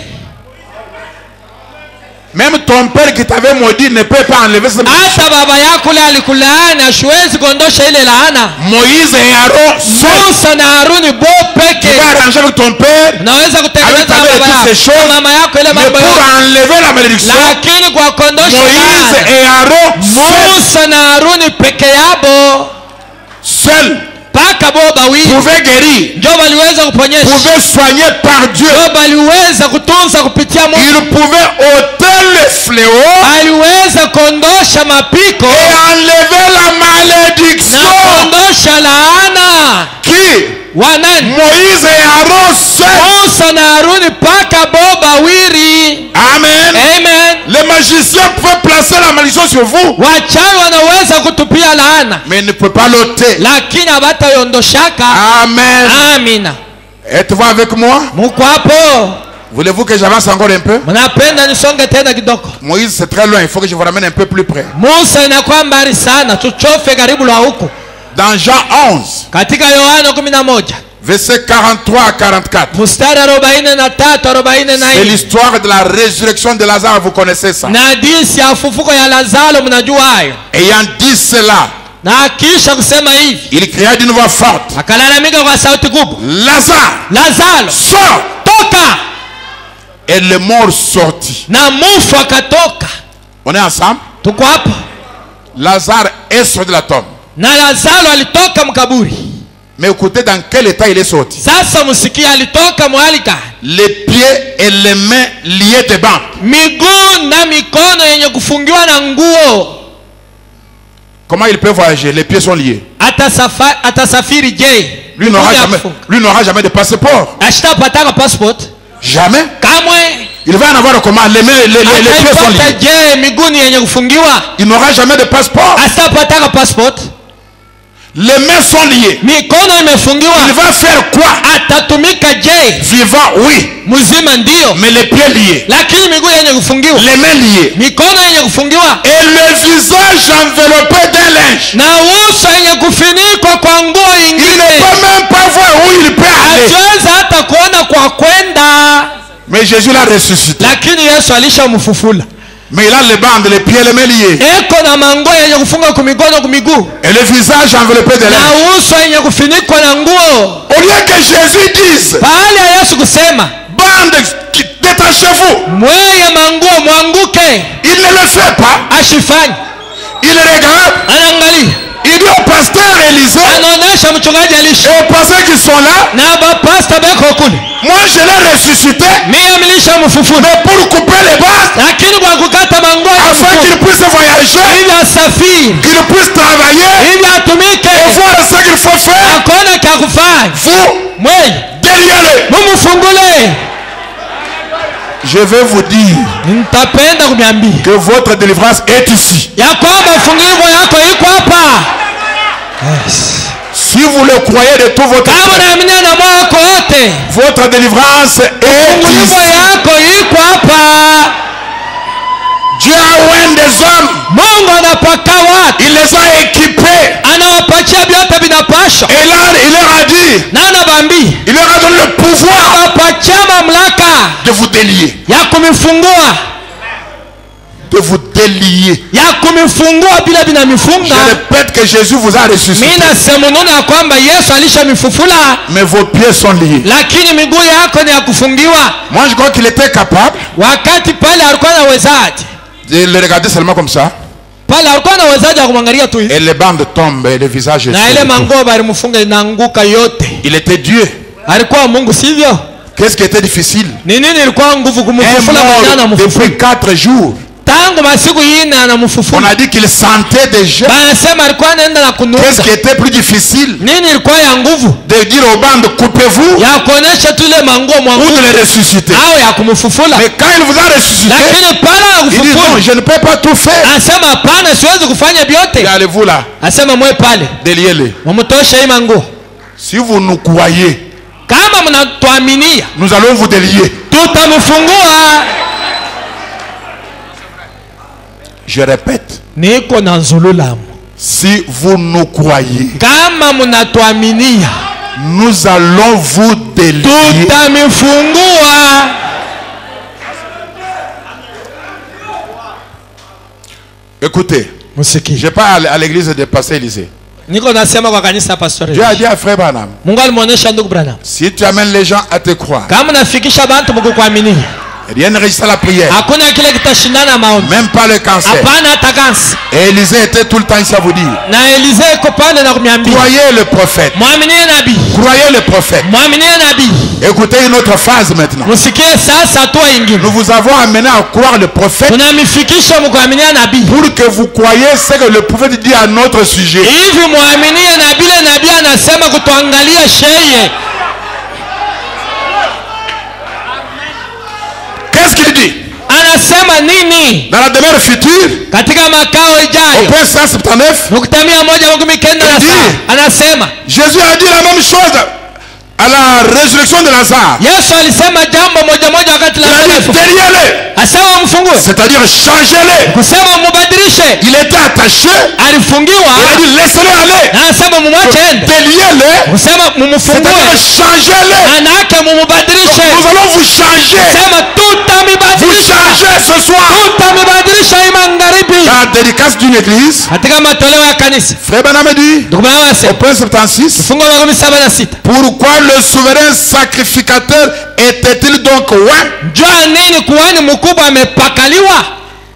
Même ton père qui t'avait maudit ne peut pas enlever cette malédiction. Hata baba yako ule alikulaani, asiwezi kuondosha ile laana. Moïse et Aaron seuls. Musa na Haruni bo Tu peke. vas arranger avec ton père, Unaweza kutengeneza avec ta mère et baba toutes ces yako choses, na mama yako ile mais mambo pour yote, enlever la malédiction, lakini kwa kuondosha Moïse laana, et Aaron seuls. Musa na Haruni peke yabo Seuls. mpaka boba wili pouvaient guérir, ndio waliweza kuponyesha, pouvaient soigner par Dieu. ndio waliweza kutunza kupitia Mungu, Ils pouvaient ôter le fléau aliweza kuondosha mapiko et enlever la na malédiction kuondosha laana. qui Wanani? Moïse et Aaron seuls. Musa na Haruni mpaka boba wili. Amen. Amen. Les magiciens pouvaient placer la malédiction sur vous, Wachawi wanaweza kutupia laana mais ils ne peuvent pas l'ôter. lakini hawataiondoshaka. Amen. Amina. Êtes-vous avec moi? Muko hapo? Voulez-vous que j'avance encore un peu? Mnapenda nisonge tena kidogo? Moïse, c'est très loin, il faut que je vous ramène un peu plus près. Musa inakuwa mbali sana, tuchofe karibu la huko. Dans Jean 11, Katika Yohana 11 versets 43 à 44, mstari 43 c'est 44 l'histoire de la résurrection de Lazare, vous connaissez ça. na hadithi ya fufuko ya Lazaro, mnajua hayo. Ayant dit cela, Na kisha kusema hivi, il cria d'une voix forte, akalalamika kwa sauti kubwa, Lazare, Lazaro sors! toka, Et le mort sortit. na mufu akatoka. On est ensemble? Tuko hapo? Lazare est sorti de la tombe. Na Lazaro alitoka mkaburi. Mais écoutez dans quel état il est sorti. Sasa msikie, alitoka mahali gani? Les pieds et les mains liés de bandes. Miguu na mikono yenye kufungiwa na nguo. Comment il peut voyager? Les pieds sont liés. Atasafiri je? Lui n'aura jamais de passeport. Ashitapataka passport? Jamais. Kamwe. Il va en avoir comment? Les mains, les pieds sont liés. Je miguu ni yenye kufungiwa? Il n'aura jamais de passeport. Asitapataka passport. Les mains sont liées. Mikono imefungiwa. Il va faire quoi? Atatumika je? Vivant, oui. Mzima ndio. Mais les pieds liés. Lakini miguu yenye kufungiwa. Les mains liées. Mikono yenye kufungiwa. Et le visage enveloppé d'un linge. Na uso yenye kufunikwa kwa nguo Il ingine. ne peut même pas voir où il peut aller. Hatuwezi hata kuona kwa kwenda. Mais Jésus l'a ressuscité. Lakini Yesu alishamfufula. Mais il a les bandes, les pieds, les mains liés. Eko na manguo yenye kufunga kumikono kumiguu. Et le visage enveloppé de linge. Na uso yenye kufunikwa na nguo. Au lieu que Jésus dise, Baada ya Yesu kusema, bande, détachez-vous. mweye manguo mwanguke, Il ne le fait pas. ashifanye. Il regarde. Anaangalia. Il dit au pasteur Élisée Anaonesha mchungaji et alisha. aux pasteurs qui sont là, Na bapasta beko kule. moi je l'ai ressuscité, Mimi nilishamfufua. mais pour couper les bases, Lakini kwa kukata manguo ya afin qu'il mfuko. puisse voyager, Ili asafiri. qu'il puisse travailler, Ili atumike. et voir ce qu'il faut faire, Akona kya kufanya. vous, Mweye. déliez-le. Mumufungule. Je vais vous dire Nitapenda kuniambia que votre délivrance est ici. ya kwamba fungulivo yako iko hapa. Si vous le croyez de tout votre Kama cœur, unaamini na moyo wako wote, votre délivrance est fungulivo ici. yako iko hapa. Dieu a oint des hommes, Mungu anapaka watu, il les a équipés, anawapatia vyote vinapasha. et là il leur a dit, Na anabambi, il leur a donné le pouvoir anawapatia mamlaka de vous délier, ya kumifungua, de vous délier. ya kumifungua bila Je vinamifunga. répète que Jésus vous a ressuscité, Mimi nasema unaona ya kwamba Yesu alishamifufula, mais vos pieds sont liés. lakini miguu yako ni ya kufungiwa. Moi je crois qu'il était capable Wakati pale alikuwa anawezaje? de le regarder seulement comme ça, Pale alikuwa anawezaje kumwangalia tu hivi? et les bandes tombent et le visage est Na ile sur le manguo balimfunga inaanguka yote. tout. Il était Dieu. Alikuwa Mungu, sivyo? Qu'est-ce qui était difficile? Ni nini ilikuwa nguvu Un kumfufula mwenyewe mort mfufula? depuis 4 jours. Tangu masiku yine On anamfufula. a dit qu'il sentait déjà. Banasema alikuwa anaenda na kunuka. Qu'est-ce qui était plus difficile? Nini ilikuwa ya nguvu? De dire aux bandes, coupez-vous, Ya kuonesha tu ile manguo ou de mwanguke les ressusciter. au ya kumfufula. Mais quand il vous a ressuscité, Lakini pale il dit non, akufufula, je ne peux pas tout faire. anasema hapana, siwezi kufanya Et vyote. allez-vous là, Asema mwe pale, déliez-les. mumtoshe hii manguo. Si vous nous croyez, Kama mnatuaminia, nous allons vous délier. tutamfungua. Je répète, Niko na nzululamu. si vous nous croyez, Kama mnatuaminia, nous allons vous délier. tutamfungua. Écoutez, Msikie. je parle à l'église de Pasteur Élisée. Niko nasema kwa kanisa Pastor. Dieu a dit à frère Branham, Mungu alimuonesha ndugu Branham. si tu amènes les gens à te croire, Kama nafikisha bantu mkukuaminia, Rien ne résiste à la prière. Hakuna kile kitashindana maombi. Même pas le cancer. Hapana hata kansa. Et Élisée était tout le temps ici à vous dire. Na Elisee iko pale na kumwambia. Croyez le prophète. Mwaminie nabii. Croyez le prophète. Mwaminie nabii. Écoutez une autre phase maintenant. Musikie sasa hatua ingine. Nous vous avons amené à croire le prophète Tunamifikisha mkuaminia nabii. pour que vous croyez ce que le prophète dit à notre sujet. Hivi muaminie na bila nabii anasema kutuangalia sheye. Qu'est-ce qu'il dit? Anasema nini? Dans la demeure future, Katika makao au ijayo. point 179, Nukta 197 anasema Jésus a dit la même chose à la résurrection de Lazare. Yesu alisema jambo moja moja wakati Il a dit Lazaro. déliez-les, Asema mfungue. c'est-à-dire changez-les. Kusema mubadilishe. Il était attaché, Alifungiwa. il a dit laissez-les aller. Na anasema mumwache ende. Déliez-les, Kusema mumufungue. c'est-à-dire changez-les. Manake mumubadilishe. Nous allons vous changer. Sema Vous tutamibadilisha. changez ce soir. Tutamibadilisha hii magharibi. La dédicace d'une église, Katika matoleo ya kanisa. Frère Branham dit, Ndugu yangu au anasema point 76, fungu la 76. pourquoi le souverain sacrificateur était-il donc loin? Jua nini kuhani mkubwa amepakaliwa?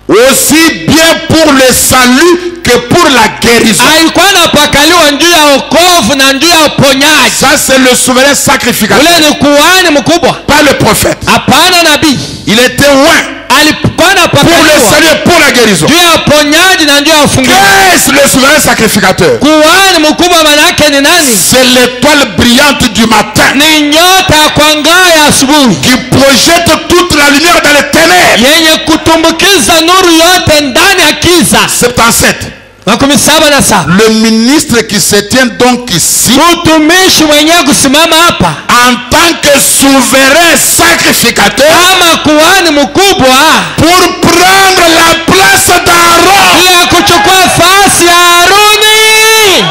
Aussi bien pour le salut que pour la guérison. Alikuwa anapakaliwa njuu ya wokovu na njuu ya uponyaji. Ça c'est le souverain sacrificateur, Ule ni kuhani mkubwa. pas le prophète. Hapana nabii. Il était loin Alikuwa pour le anapakaliwa salut et pour la guérison. njuu ya uponyaji na njuu ya ufunguzi. Qu'est-ce le souverain sacrificateur? Kuhani mkubwa maana yake ni nani? C'est l'étoile brillante du matin Ni nyota ya kuangaa ya asubuhi qui projette toute la lumière dans les ténèbres. yenye kutumbukiza nuru yote ndani ya kiza. 77. 77. Le ministre qui se tient donc ici Mtumishi mwenyewe kusimama hapa en tant que souverain sacrificateur kama kuhani mkubwa pour prendre la place d'Aaron. ili kuchukua nafasi ya Haruni.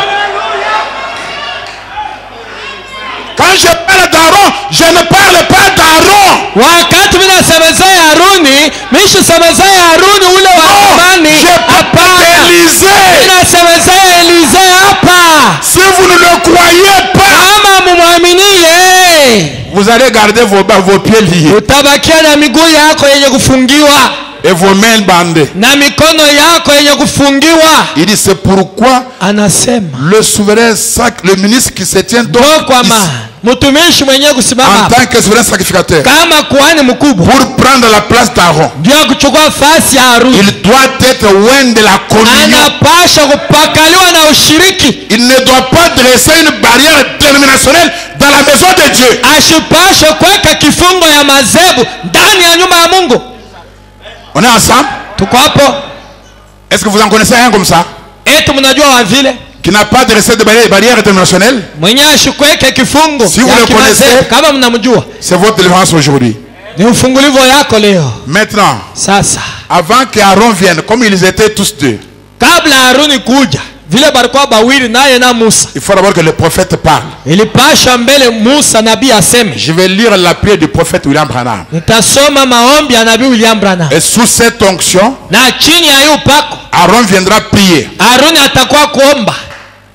Quand je parle d'Aaron, je ne parle pas d'Aaron. Wakati mimi nasemezea Haruni, mimi sisemezea Haruni ule wa zamani. Je parle d'Élisée. Mimi nasemezea Elisee hapa. Si vous ne le croyez pas, Kama mumwaminie, vous allez garder vos pieds liés utabakia na miguu yako yenye kufungiwa et vos mains bandées. na mikono yako yenye kufungiwa. Il dit c'est pourquoi Anasema le souverain le ministre qui se tient donc ndio kwa ici, maana mtumishi mwenyewe kusimama en hapa tant que souverain sacrificateur kama kuhani mkubwa pour prendre la place d'Aaron, ndio kuchukua nafasi ya Haruni. il doit être loin de la communion. Anapasha kupakaliwa na ushiriki. Il ne doit pas dresser une barrière dénominationnelle dans la maison de Dieu. Ashipashe kuweka kifungo ya mazebu ndani ya nyumba ya Mungu. On est ensemble? Tuko hapo? Est-ce que vous en connaissez un comme ça? Eti mnajua wa vile Qui n'a pas dressé de barrière dénominationnelle? mwenye ashikweke kifungo Si vous ya le kimazebu. connaissez, Kama mnamjua c'est votre délivrance aujourd'hui. ni ufungulivo yako leo. Maintenant, Sasa avant qu'Aaron vienne, comme ils étaient tous deux, kabla Haruni kuja vile balikuwa bawili naye na Musa, il faut d'abord que le prophète parle. ilipasha mbele Musa nabii aseme. Je vais lire la prière du prophète William Branham. Nitasoma maombi ya nabii William Branham, Et sous cette onction, na chini ya hiyo upako Aaron viendra prier. Haruni atakuwa kuomba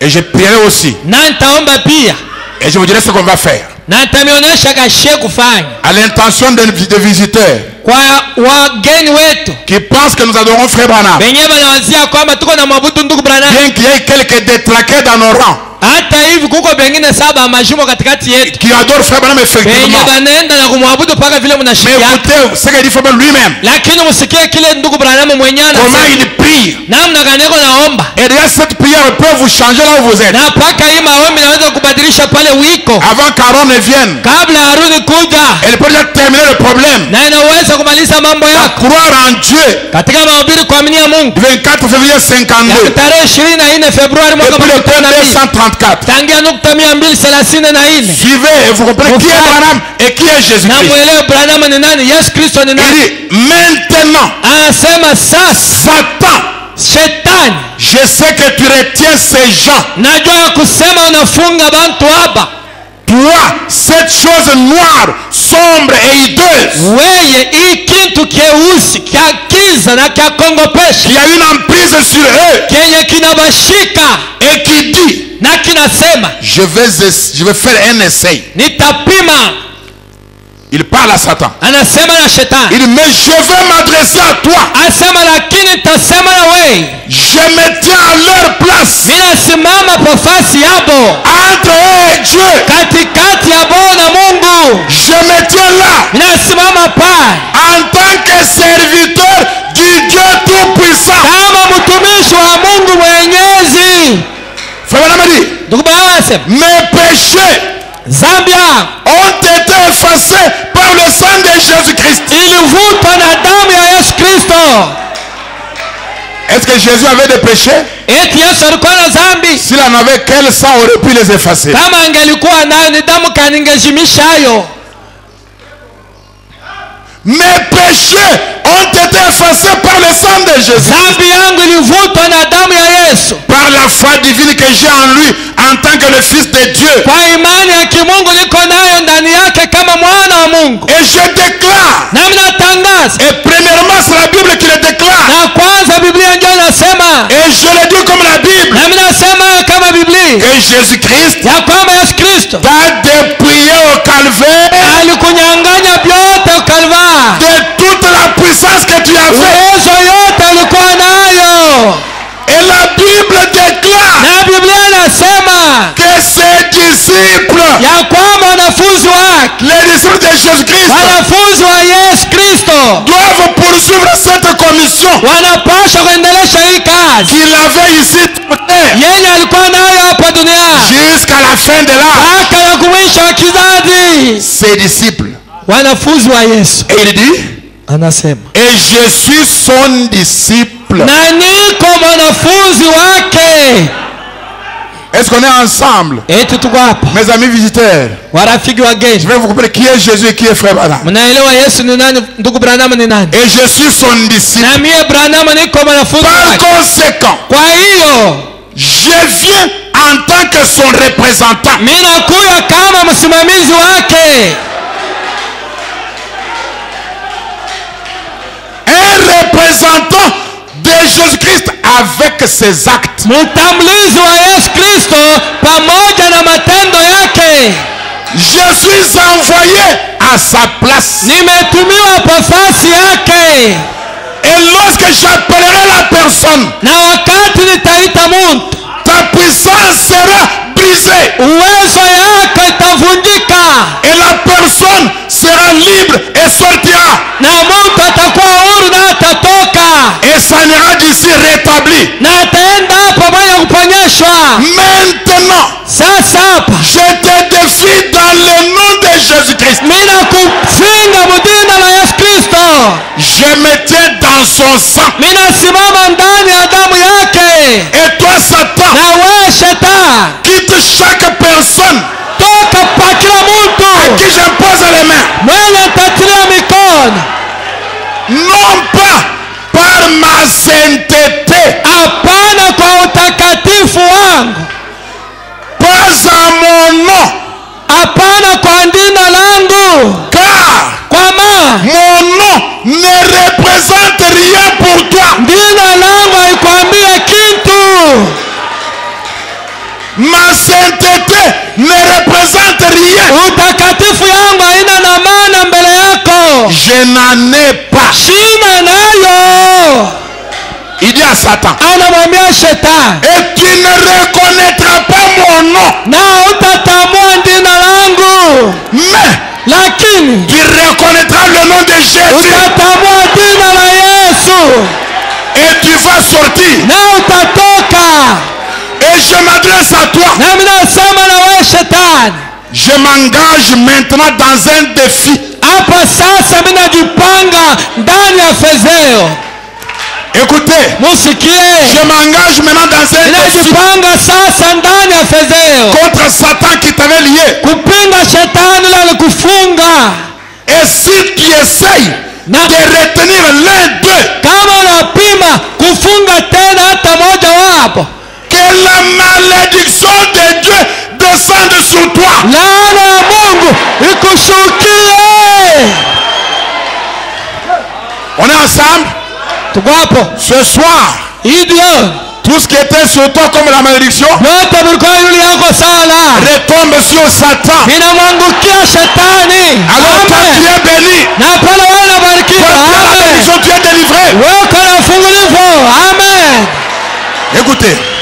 Et je prierai aussi. na nitaomba pia, Et je vous dirai ce qu'on va faire. na nitamionyesha kashe kufanya À l'intention des visiteurs kwa wageni wetu qui pensent que nous adorons Frère Branham, benye banawazia kwamba tuko na mabutu ndugu Branham. bien qu'il y ait quelques détraqués dans nos rangs Hata hivi kuko bengine saba mashimo katikati yetu qui adorent Frère Branham benye effectivement. banaenda na kumwabudu mpaka vile Mais mnashikia, écoutez ce que dit Frère Branham lui-même. lakini msikie kile ndugu Branham mwenyewe Comment anasema il prie. namna gani yako naomba, Et derrière cette prière peut vous changer là où vous êtes. na mpaka hii maombi naweza kubadilisha pale wiko Avant qu'Aaron ne vienne, kabla Haruni kuja, elle peut déjà terminer le problème. na inaweza kumaliza mambo À yako croire en Dieu. katika mahubiri kuaminia Mungu 24 février ya 52. tarehe 24 Februari mwaka Depuis le point 2012 234. tangia nukta 234 Suivez et vous comprenez qui est Branham et qui est na Jésus-Christ. mwelewe Branham ni nani, Yesu Kristo ni Il nani. dit maintenant, Anasema sasa, Satan, shetani, je sais que tu retiens ces gens. najua ya kusema unafunga bantu hapa, Toi, cette chose noire, sombre et hideuse, weye hii kitu kyeusi kya kiza na kya kongopesha qui a une emprise sur eux kenye kinabashika et qui dit, na kinasema je vais faire un essai. nitapima. Il parle à Satan. anasema na shetani, Il dit, mais je vais m'adresser à toi. asema lakini tasema na wewe, Je me tiens à leur place. ninasimama nafasi yabo Entre eux et Dieu. katikati ya bo na Mungu, Je me tiens là. ninasimama pale En tant que serviteur du Dieu Tout-Puissant. kama mtumishi wa Mungu Mwenyezi. Frère Namadi, Ndugu Branham anasema mes péchés dhambi yangu ont été effacés par le sang de Jésus-Christ. ilivutwa na damu ya Yesu Kristo. Est-ce que Jésus avait des péchés? Eti Yesu alikuwa na dhambi? S'il en avait, quel sang aurait pu les effacer? Kama angelikuwa nayo ni damu kaningezimisha hayo. Mes péchés ont été effacés par le sang de Jésus. Dhambi yangu ilivutwa na damu ya Yesu Par la foi divine que j'ai en lui en tant que le Fils de Dieu. kwa imani ya kimungu niko nayo ndani yake kama mwana wa Mungu. Et je déclare, Nami natangaza, et premièrement c'est la Bible qui le déclare, na kwanza Biblia ndio inasema, et je le dis comme la Bible, nami nasema kama Biblia que Jésus-Christ ya kwamba Yesu Kristo t'a dépouillé au calvaire alikunyang'anya vyote Kalvari, de toute la puissance que tu avais. uwezo yote alikuwa nayo. Et la Bible déclare Na Biblia inasema que ses disciples, ya kwamba wanafunzi wake, les disciples de Jésus-Christ, wanafunzi wa Yesu Kristo doivent poursuivre cette commission wanapaswa kuendelesha hii kazi qu'il avait ici sur terre yenye alikuwa nayo hapa duniani jusqu'à la fin de l'âge. mpaka ya kumwisho wa kizazi. Ses disciples. Wanafunzi wa Yesu Et il dit, anasema, et je suis son disciple. na niko mwanafunzi wake. Est-ce qu'on est ensemble? Eti tuko hapa, Mes amis visiteurs, warafiki je wageni, vais vous comprendre qui est Jésus et qui est frère Branham. mnaelewa Yesu ni nani, ndugu Branham ni nani, Et je suis son disciple. na mie Branham niko mwanafunzi Par wake. conséquent, Kwa hiyo je viens en tant que son représentant. mimi nakuja kama msimamizi wake, Un représentant de Jésus-Christ avec ses actes. mtambulizi wa Yesu Kristo pamoja na matendo yake. Je suis envoyé à sa place. Nimetumiwa nafasi yake, Et lorsque j'appellerai la personne, na wakati nitaita mtu, ta puissance sera brisée. uwezo yake itavunjika, Et la personne sera libre et sortira. na mtu atakuwa huru na atatoka Et s'en ira d'ici rétabli. na ataenda pamoja kuponyeshwa. Maintenant, Sasa hapa je te défie dans le nom de Jésus-Christ. mimi nakufinga mudina la Yesu Kristo, Je me tiens dans son sang. mimi nasimama ndani ya damu yake. Et toi, Satan, Na wewe Shetani, quitte chaque personne toka pa kila à mtu qui j'impose les mains. mwenye tatilia mikono, Non pas par ma sainteté, hapana kwa utakatifu wangu, pas en mon nom, hapana kwa jina langu, car kwa maana mon nom ne représente rien pour toi. jina langu haikwambie kitu. Ma sainteté ne représente rien. Utakatifu yangu haina na maana mbele yako, Je n'en ai pas. sina nayo. Il dit à Satan, Anamwambia Shetani, et tu ne reconnaîtras pas mon nom, na utatambua jina langu, mais lakini tu reconnaîtras le nom de Jésus utatambua jina la Yesu et tu vas sortir. na utatoka. Et je m'adresse à toi. Nami nasema na wewe Shetani, Je m'engage maintenant dans un défi. hapa sasa mimi najipanga ndani ya fezeo. Écoutez, Musikie, je m'engage maintenant dans un défi ninajipanga sasa ndani ya fezeo contre Satan qui t'avait lié. kupinga Shetani la kufunga. Et si tu essayes de retenir l'un d'eux, Kama unapima kufunga tena hata moja wapo, que la malédiction de Dieu descende sur toi. laana ya Mungu ikushukie. On est ensemble. Tuko hapo Ce soir, hii jioni, tout ce qui était sur toi comme la malédiction yote vilikuwa yule yako sana, retombe sur Satan. vinamwangukia Shetani. Alors toi, tu Amen. es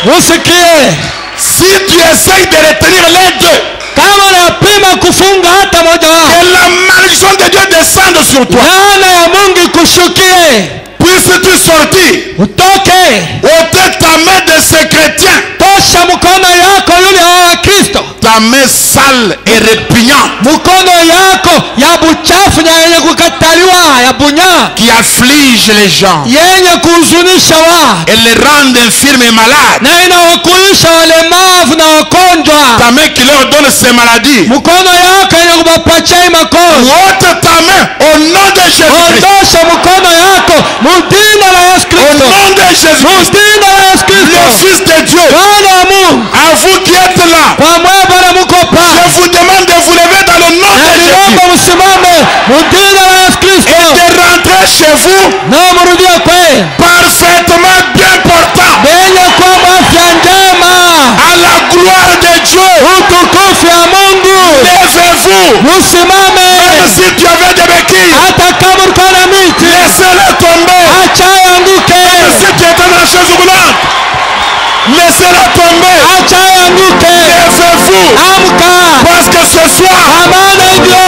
musikie. Si tu essayes de retenir les deux, Kama unapima kufunga hata moja wao, que la malédiction de Dieu descende sur toi. laana ya Mungu ikushukie. Puisses-tu sortir, Utoke, ôtez ta main de ce chrétien, tosha mkono yako yule wa Kristo, ta main sale et répugnante, mkono yako ya buchafu na yenye kukataliwa, ya bunya, qui afflige les gens yenye kuhuzunisha watu et les rend infirmes et malades. na inawakuisha walemavu na wagonjwa. Ta main qui leur donne ces maladies. Mkono yako yenye kubapatia magonjwa, Ôte ta main au nom de Jésus-Christ. ondosha mkono yako mudina la Yesu Au Kristo, nom de Jésus-Christ, mudina la Yesu le Kristo. Fils de Dieu, Bwana wa Mungu, à vous qui êtes là, kwa moyo Bwana muko je pa, vous demande de vous lever dans le nom na de niomba Jésus msimame mudina la Yesu et Kristo de rentrer chez vous na murudie kwenu parfaitement bien portant benye kwa afya njema, à la gloire de Dieu. utukufu ya Mungu. Levez-vous. Msimame, Même si tu avais des béquilles, hata kama ulikuwa na miti, laissez-les tomber. acha yanguke, Même si tu étais dans la chaise roulante, laissez-les tomber. acha yanguke. Levez-vous. Amka, Parce que ce soir, kwa maana hivyo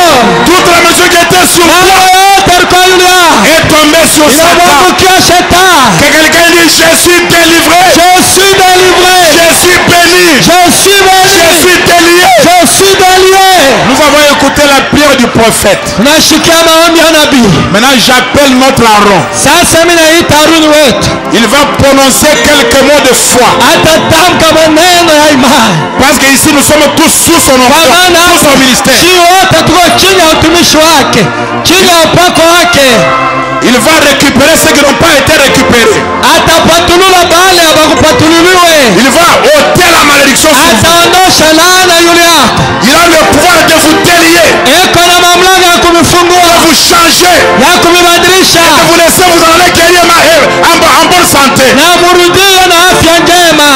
toute la mesure qui était sur mambo toi yote alikuwa yulia est tombée sur Satan. inamwangukia Shetani. Que quelqu'un dise, je suis délivré, Je suis délivré, je suis béni, je suis je béni, suis délié. je suis délié. Nous avons écouté la prière du prophète. Tunashikia maombi ya nabii. Maintenant, j'appelle notre Aaron. Sasa mimi naita Haruni wetu Il va prononcer quelques mots de foi. atatamka maneno ya imani, Parce qu'ici, nous sommes tous sous son kwa onction, maana sous son ministère. si wote tuko chini ya utumishi wake, chini ya upako wake. Il va récupérer ceux qui n'ont pas été récupérés. Atapatulula bale abakupatululiwe, Il va ôter la malédiction sur vous. ataondosha laana yule yako. Il a le pouvoir de vous délier, Eko na mamlaka ya de kumifungua, vous changer, ya kumibadilisha, de vous laisser vous en aller guérir en bonne santé. na murudie na afya njema.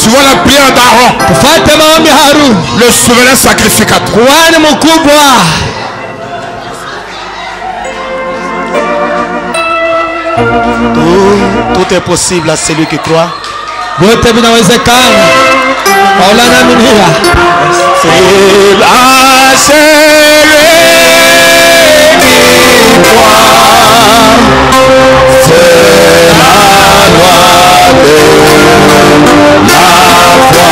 Suivons la prière d'Aaron, Tufate maombi ya Haruni, le souverain sacrificateur. kuhani mkubwa. Tout est possible à celui qui croit. Vyote vinawezekana kwa yule anayeaminia. C'est à celui qui croit, c'est la loi de la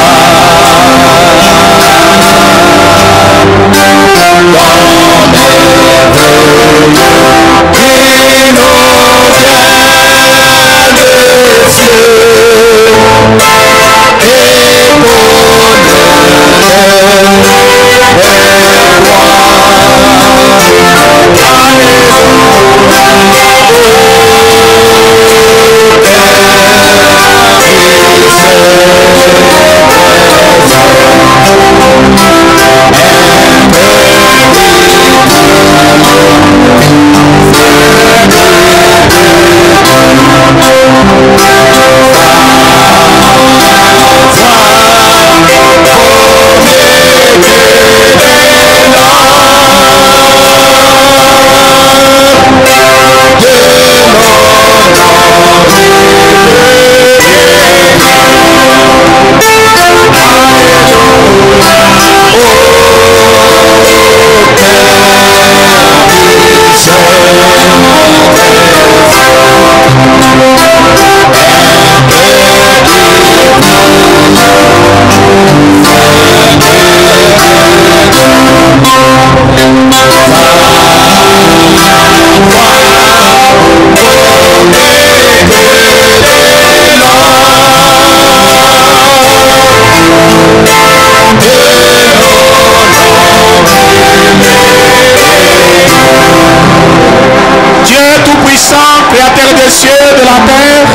Créateur des cieux, de la terre,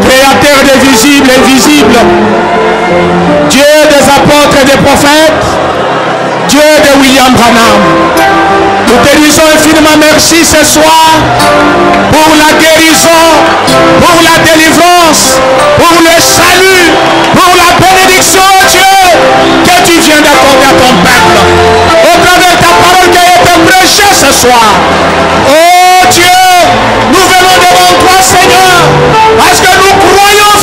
Créateur des visibles et invisibles, Dieu des apôtres et des prophètes, Dieu de William Branham. Nous te disons infiniment merci ce soir pour la guérison, pour la délivrance, pour le salut, pour la bénédiction, Dieu, que tu viens d'accorder à ton peuple. Au travers de ta parole qui a été prêchée ce soir. Oh Dieu, nous venons devant toi, Seigneur, parce que nous croyons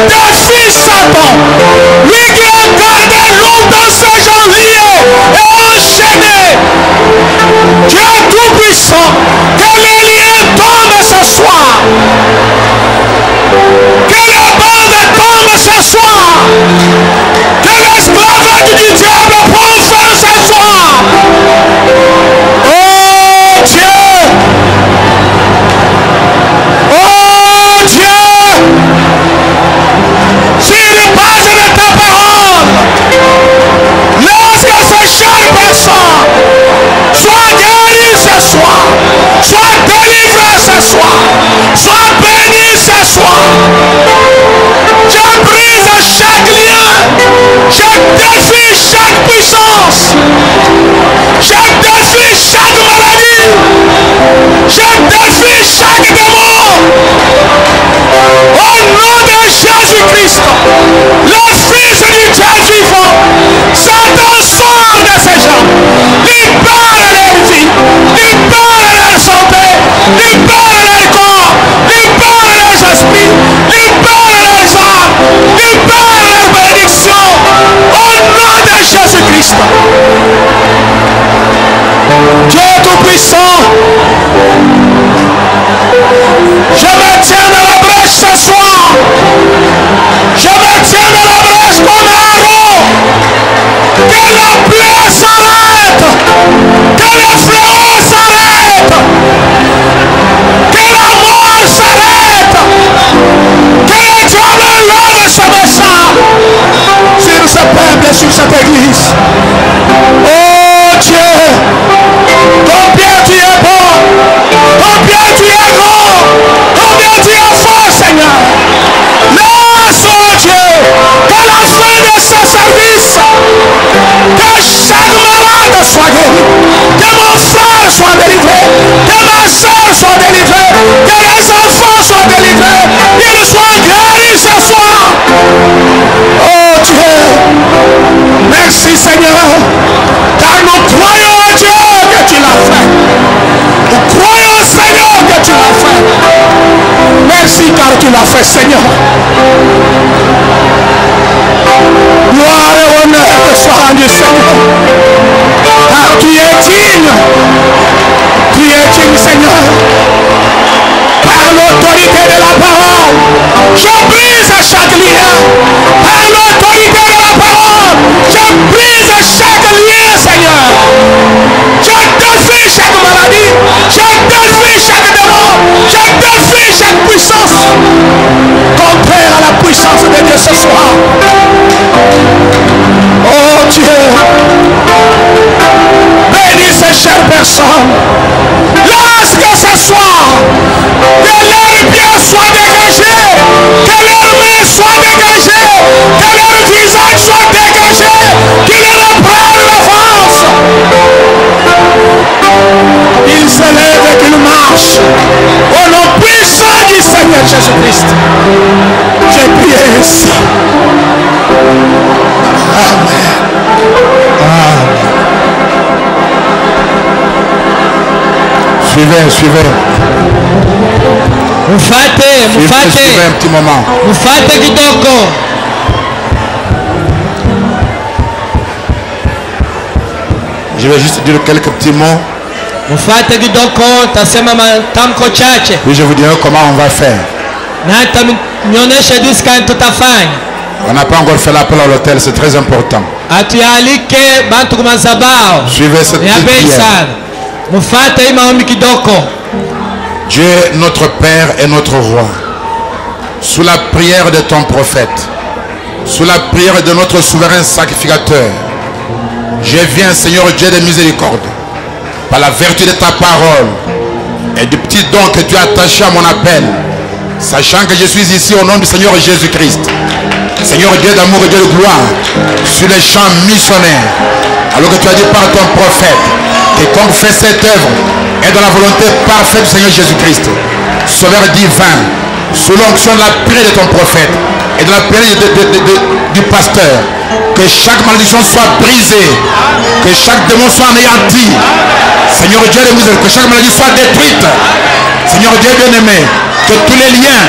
défie Satan. Lui qui a gardé longtemps ces gens liés et enchaînés. Dieu Tout-Puissant, que les liens tombent ce soir. Que les bandes tombent ce soir. Que l'esclavage du diable prend fin ce soir. Oh Dieu. Oh Dieu. Sur les bases de ta parole, lorsque ces chères personnes soient guéries ce soir, soient délivrées ce soir, soient bénies ce soir, je brise chaque lien, je défie chaque puissance, je défie chaque maladie, je défie chaque démon. Au nom de Jésus-Christ, le Fils du Dieu vivant, Satan sort de ces gens, libère leur vie, libère leur santé, libère leur corps, libère leurs esprits, libère leurs âmes, libère leur bénédiction, au nom de Jésus-Christ. Dieu Tout-Puissant, je me tiens dans la brèche ce soir. Je me tiens dans la brèche comme un héros. Que la pluie s'arrête. Que les fléaux s'arrêtent. Que la mort s'arrête. Que le diable lève ce méchant sur ce peuple et sur cette église. Oh Dieu, combien tu es bon, combien tu es grand, combien tu es fort, Seigneur. Laisse, oh Dieu, qu'à la fin de ce service, que chaque malade soit guéri, que mon frère soit délivré, que ma soeur soit délivrée, que les enfants soient délivrés, qu'ils soient guéris ce soir. Oh Dieu, merci Seigneur, car nous croyons en Dieu que tu l'as fait. Nous croyons Seigneur que tu l'as fait. Merci car tu l'as fait Seigneur. Gloire et honneur te soit rendu Seigneur. Car tu es digne. Tu es digne Seigneur. Par l'autorité de la parole, je brise chaque lien. Par l'autorité de la parole, je brise chaque lien Seigneur. Je défie chaque maladie. Je défie chaque démon. Je défie chaque puissance contraire à la puissance de Dieu ce soir. Oh Dieu, bénis ces chères personnes. Lorsque ce soir, que leurs pieds soient dégagés, que leurs mains soient dégagées, que leur visage soit dégagé, qu'ils reprennent la force. Ils se lèvent et qu'ils marchent au nom puissant du Seigneur Jésus-Christ. J'ai prié ainsi. Amen. Amen. Suivez. Suivez un petit moment. Mufate kidogo. Je vais juste dire quelques petits mots. Mufate kidogo, tasema matamko chache. Puis je vous dirai comment on va faire. Na nionyeshe jinsi gani tutafanya. On n'a pas encore fait l'appel à l'hôtel, c'est très important. Atuyalike bantu kwa madhabahu. Suivez cette Ya bei prière. sana. Mufate hii maombi kidogo. Dieu, notre Père et notre Roi, sous la prière de ton prophète, sous la prière de notre souverain sacrificateur, je viens, Seigneur Dieu de miséricorde, par la vertu de ta parole et du petit don que tu as attaché à mon appel, sachant que je suis ici au nom du Seigneur Jésus-Christ. Seigneur Dieu d'amour et Dieu de gloire, sur les champs missionnaires, alors que tu as dit par ton prophète, quiconque fait cette œuvre est dans la volonté parfaite du Seigneur Jésus-Christ, Sauveur divin, sous l'onction de la prière de ton prophète et de la prière du pasteur, que chaque malédiction soit brisée, que chaque démon soit anéanti. Seigneur Dieu de miséricorde, que chaque maladie soit détruite. Seigneur Dieu bien-aimé, que tous les liens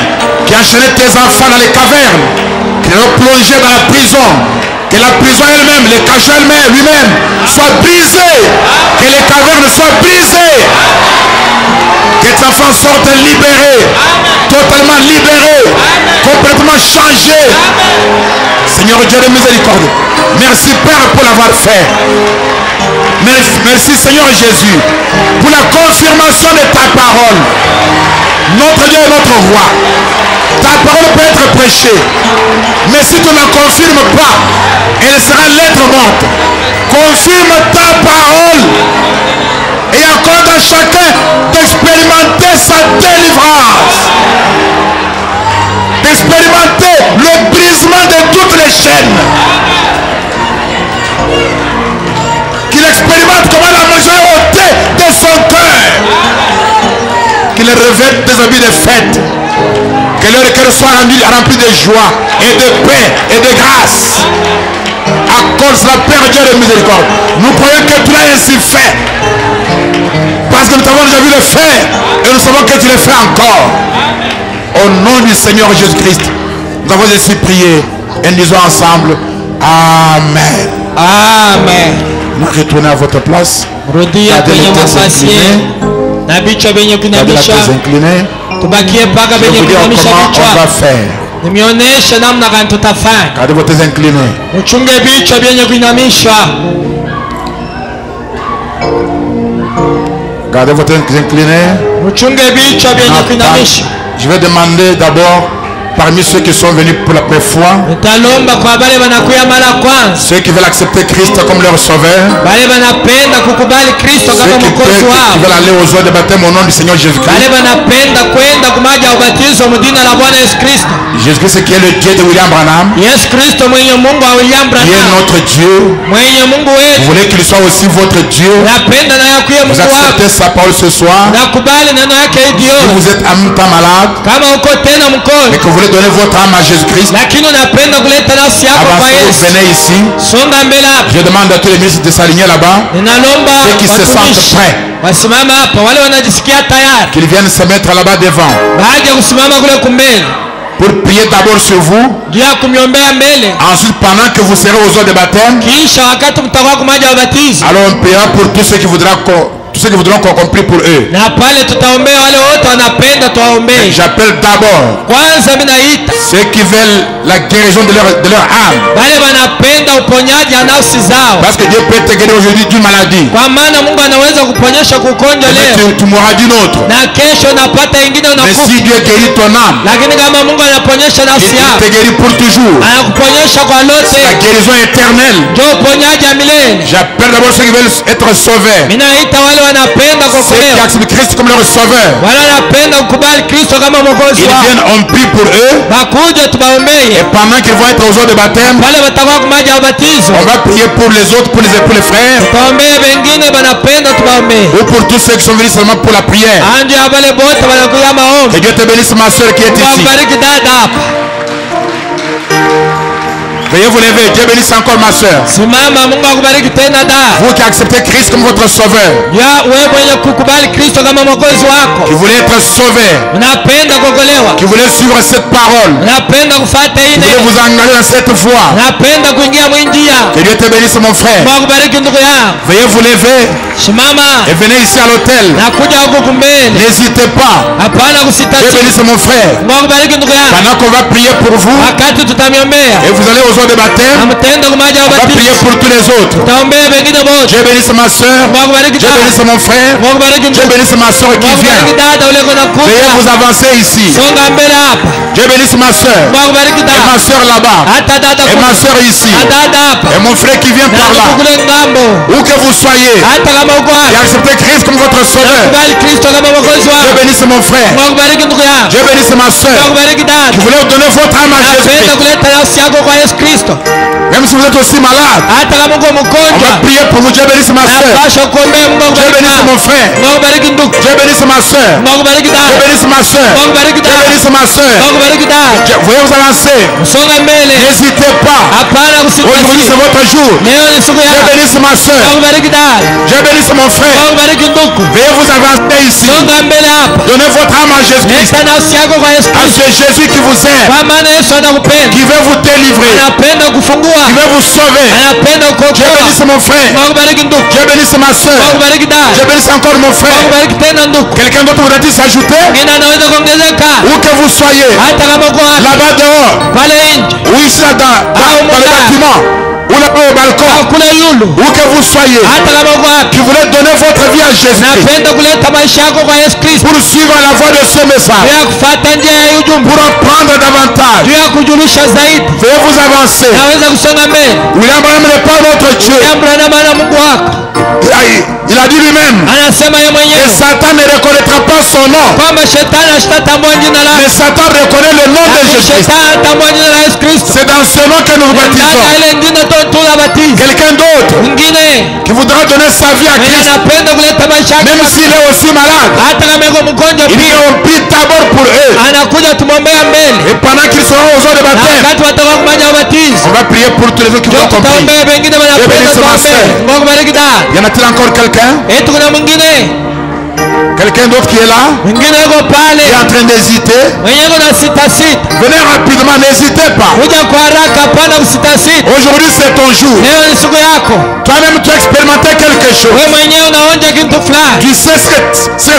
qui enchaînait tes enfants dans les cavernes, qui les ont plongés dans la prison. Que la prison elle-même, les cachets lui-même soient brisés. Que les cavernes soient brisées. Que tes enfants sortent libérés. Totalement libérés. Complètement changés. Seigneur Dieu de miséricorde. Merci Père pour l'avoir fait. Merci Seigneur Jésus pour la confirmation de ta parole. Notre Dieu est notre roi. Ta parole peut être prêchée. Mais si tu ne la confirmes pas, elle sera lettre morte. Confirme ta parole. Et accorde à chacun d'expérimenter sa délivrance. D'expérimenter le brisement de toutes les chaînes. Qu'il expérimente comment la maison est ôtée de son cœur. Qu'il revête des habits de fête. Que leur cœur soit rempli de joie et de paix et de grâce. Accorde la Père Dieu de miséricorde. Nous croyons que tu l'as ainsi fait. Parce que nous avons déjà vu le faire. Et nous savons que tu le fais encore. Au nom du Seigneur Jésus-Christ, nous avons ainsi prié. Et nous disons ensemble, Amen. Amen. Nous retournez à votre place. Rudia Gardez kwenye les têtes mafasi inclinées. yenu na vichwa vyenye Gardez la kuinamisha. tête inclinée. Tubakie mpaka Je vais vyenye vous dire kuinamisha comment on va vichwa. faire. Nimeonyesha namna gani tutafanya. Gardez vos têtes inclinées. Uchunge vichwa vyenye kuinamisha. Gardez vos têtes inclinées. Uchunge vichwa vyenye kuinamisha. Je vais demander d'abord parmi ceux qui sont venus pour la première fois, Nitalomba kwa wale wanakuya mara kwanza, ceux qui veulent accepter Christ comme leur sauveur, wale wanapenda kukubali Kristo ceux kama mwokozi qui wao, veulent aller aux eaux de baptême au nom du Seigneur Jésus-Christ. wale wanapenda kwenda kumaji ya ubatizo mjina la Bwana Yesu Kristo. Jésus-Christ qui est le Dieu de William Branham, Yesu Kristo mwenye Mungu wa William qui est Branham, notre Dieu. mwenye Mungu Vous wetu. voulez qu'il soit aussi votre Dieu. Napenda na yakuye Vous Mungu wako. acceptez sa parole ce soir. Nakubali neno yake Si idio. vous êtes en même temps malade, Kama uko tena mais mkono, que vous voulez donner votre âme à Jésus-Christ, lakini unapenda kuleta nafsi yako kwa avancez, Yesu, venez ici. songa mbele hapa. Je demande à tous les ministres de s'aligner là-bas, Ninalomba ceux qui se sentent watumishi prêts, wasimame hapa, wale wanajisikia tayari qu'ils viennent se mettre là-bas devant baje kusimama kule kumbele pour prier d'abord sur vous. juu ya kumiombea mbele. Ensuite, pendant que vous serez aux eaux de baptême, Kisha wakati mtakuwa kumaji ya ubatizo, alors on priera pour tous ceux qui voudront qu'on compris pour eux. na pale tutaombea wale wote wanapenda tuwaombee. J'appelle d'abord Kwanza mimi naita ceux qui veulent la guérison de leur âme. wale wanapenda uponyaji wa nafsi zao, Parce que Dieu peut te guérir aujourd'hui d'une maladie. kwa maana Mungu anaweza kuponyesha kukonja Mais leo tu mourras d'une autre. na kesho unapata ingine Mais unakufa. si Dieu guérit ton âme, Lakini kama Mungu anaponyesha il nafsi te yako, guérit pour toujours. anakuponyesha kwa La lote, guérison éternelle. ndio uponyaji wa milele. J'appelle d'abord ceux qui veulent être sauvés. Mimi naita wale wanapenda Ceux qui kuokolewa, acceptent Christ comme leur sauveur. wale wanapenda kukubali Kristo kama mwokozi Ils wao. viennent, on prie pour eux. Bakuje tubaombee. Et pendant qu'ils vont être aux eaux de baptême, Wale watakuwa kumaji ya ubatizo, on va prier pour les autres, pour les frères, tubaombee wengine wanapenda tubaombee. ou pour tous ceux qui sont venus seulement pour la prière. Anje wale bote wanakuya maombi. Que Dieu te bénisse, ma soeur qui est ici. Wakubariki dada hapa. Veuillez vous lever. Dieu bénisse encore ma soeur. Simama, Mungu akubariki tena dada. Vous qui acceptez Christ comme votre sauveur, Ya wewe mwenye kukubali Kristo kama mwokozi wako, qui voulez être sauvé, unapenda kuokolewa, qui voulez suivre cette parole, unapenda kufuata hii qui voulez neno, vous engager dans cette voie. unapenda kuingia mwinjia. Que Dieu te bénisse, mon frère. Mungu akubariki ndugu yangu. Veuillez vous lever Simama et venez ici à l'hôtel. na kuja huko kumbele. N'hésitez pas. Hapana kusita. Dieu bénisse, mon frère. Mungu akubariki ndugu yangu. Pendant qu'on va prier pour vous, Wakati tutamiombea et vous allez aux eaux de baptême, na mtenda kumaji ya on va prier ubatizo, pour tous les autres. tutaombea wengine wote. Dieu bénisse ma soeur. Mungu akubariki Dieu dada. bénisse mon frère. Mungu akubariki Dieu ndugu. bénisse ma soeur qui Mungu vient. akubariki dada ule kuna Veuillez kuja. vous avancer ici. Songa mbele hapa. Dieu bénisse ma soeur. Mungu akubariki Et dada. ma soeur là-bas. Hata dada Et ma kuna. soeur ici. Na dada hapa. Et mon frère qui vient Na par là. ndugu kule ngambo. Où que vous soyez. Hata kama uko Et hapa. acceptez Christ comme votre sauveur. Kubali Kristo kama mwokozi Dieu wako. bénisse mon frère. Mungu akubariki ndugu yangu. Dieu bénisse ma Mungu soeur. akubariki dada. Qui voulez donner votre âme à Napenda Jésus-Christ. kuleta nafsi yako kwa Yesu Kristo. Kristo. Même si vous êtes aussi malade, Hata kama uko on va mgonjwa, prier pour vous. Dieu bénisse ma soeur. napaswa kuombea. Mungu Dieu akubariki bénisse mon dada. frère. Mungu akubariki ndugu. Dieu bénisse ma soeur. Mungu akubariki Dieu dada. bénisse ma soeur. Mungu akubariki Dieu dada. bénisse ma soeur. Mungu akubariki dada. Veuillez vous avancer. Songa mbele. N'hésitez pas. Hapana Aujourd'hui kusitasita. c'est votre jour. Leo ni siku Dieu yako. bénisse ma soeur. Mungu akubariki dada. Dieu bénisse mon frère. Mungu akubariki ndugu. Veuillez vous avancer ici. Songa mbele hapa. Donnez votre âme à Jésus-Christ. Leta nafsi yako kwa Yesu À Kristo. ce Jésus qui vous aime, Kwa maana Yesu anakupenda. qui veut vous délivrer, Anapenda kufungua. qui veut vous sauver. Anapenda Dieu kuokoa. bénisse mon frère. Mungu akubariki ndugu. Dieu bénisse ma soeur. Mungu akubariki dada. Dieu bénisse encore mon Mungu frère. akubariki tena ndugu. Quelqu'un d'autre voudrait il s'ajouter? Mwingine anaweza kuongezeka. Où que vous soyez, Hata kama uko wapi. là-bas dehors, Pale nje. ou ici là dans le bâtiment, ou là-bas au balcon, Au kule yulu. où que vous soyez, Hata kama uko wapi. qui voulez donner votre vie à Jésus Napenda kuleta maisha yako kwa Yesu Kristo. pour suivre la voie de ce message, Juu ya kufuata njia ya ujumbe. pour en prendre davantage. Juu ya kujulisha zaidi. Veuillez vous avancer. Naweza kusonga mbele. William Branham n'est pas notre Dieu. Abraham ana Mungu wako. Il a dit lui-même Anasema yeye que mwenyewe Satan ne reconnaîtra pas son nom, kwamba shetani asitatambua jina mais lake. Satan reconnaît le nom de Jésus. Shetani atambua jina la Yesu Kristo. C'est dans ce nom que nous vous Ndani ya baptisons. ile jina tunabatiza. Quelqu'un d'autre Mwingine qui voudra donner sa vie à mwenye Christ, anapenda kuleta maisha yake même kwa s'il est aussi malade, hata kama yuko mgonjwa il dit pia on prie d'abord pour eux. anakuja tumwombea mbele. Et pendant qu'ils seront aux eaux de Na baptême, wakati watakuwa kumanya ubatizo, on va prier pour tous les autres qui vont compris. tutaombea wengine wanapenda bénisse ma tuombee. sœur. Mungu akubariki dada. Y en a-t-il encore quelqu'un? Eti kuna mwingine Quelqu'un d'autre qui est là, mwingine yuko qui pale est en train d'hésiter? mwenye yuko na sita sita. Venez rapidement, n'hésitez pas. Kuja kwa haraka, hapana kusita sita. Aujourd'hui c'est ton jour. Leo ni siku yako. Toi-même tu as expérimenté quelque chose. Wewe mwenyewe unaonja kitu fulani. Tu sais ce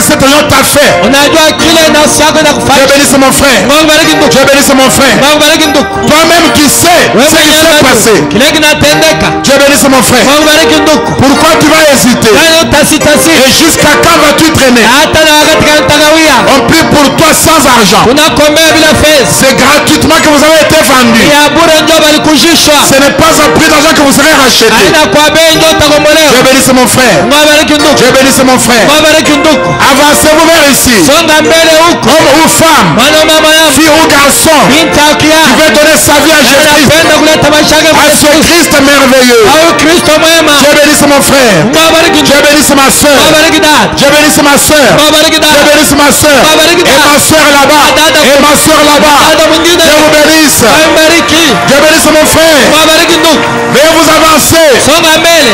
que cette réunion t'a fait. Unajua kile nafsi yako Dieu inakufanya. bénisse mon frère. Mungu akubariki ndugu. Dieu bénisse mon frère. Mungu akubariki ndugu. Toi-même tu sais Wewe ce qui mwenyewe s'est passé. unajua kile kinatendeka. Dieu bénisse mon frère. Mungu akubariki ndugu. Pourquoi tu vas hésiter? Yaani utasita Et sita. jusqu'à quand vas-tu traîner? Hata na wakati gani utakawia. On prie pour toi sans argent. Tunakombea bila fedha. C'est gratuitement que vous avez été vendu. Ya bure ndio balikujishwa. Ce n'est pas un prix d'argent que vous serez racheté. Haina kwa bei ndio Dieu utakombolewa. bénisse mon frère. Mungu akubariki ndugu. Dieu bénisse mon frère. Mungu akubariki ndugu. Avancez-vous vers ici. Songa mbele huko. Homme ou femme, Mwanaume ama mwanamke. fille ou garçon, Binti au qui kijana. veut donner sa vie à Jésus-Christ, Anapenda kuleta maisha yake kwa à Yesu ce Kristo. Christ merveilleux. Au Kristo mwema. Dieu bénisse mon frère. Mungu akubariki Dieu ndugu. bénisse ma soeur. Mungu akubariki dada. Dieu bénisse ma soeur. Mungu akubariki Dieu dada. bénisse ma soeur. Et ma soeur là-bas. Et ma soeur là-bas. Dada mwingine. Dieu vous bénisse. Abariki. Dieu bénisse mon frère. Mungu akubariki ndugu. Veuillez vous avancer. Songa mbele.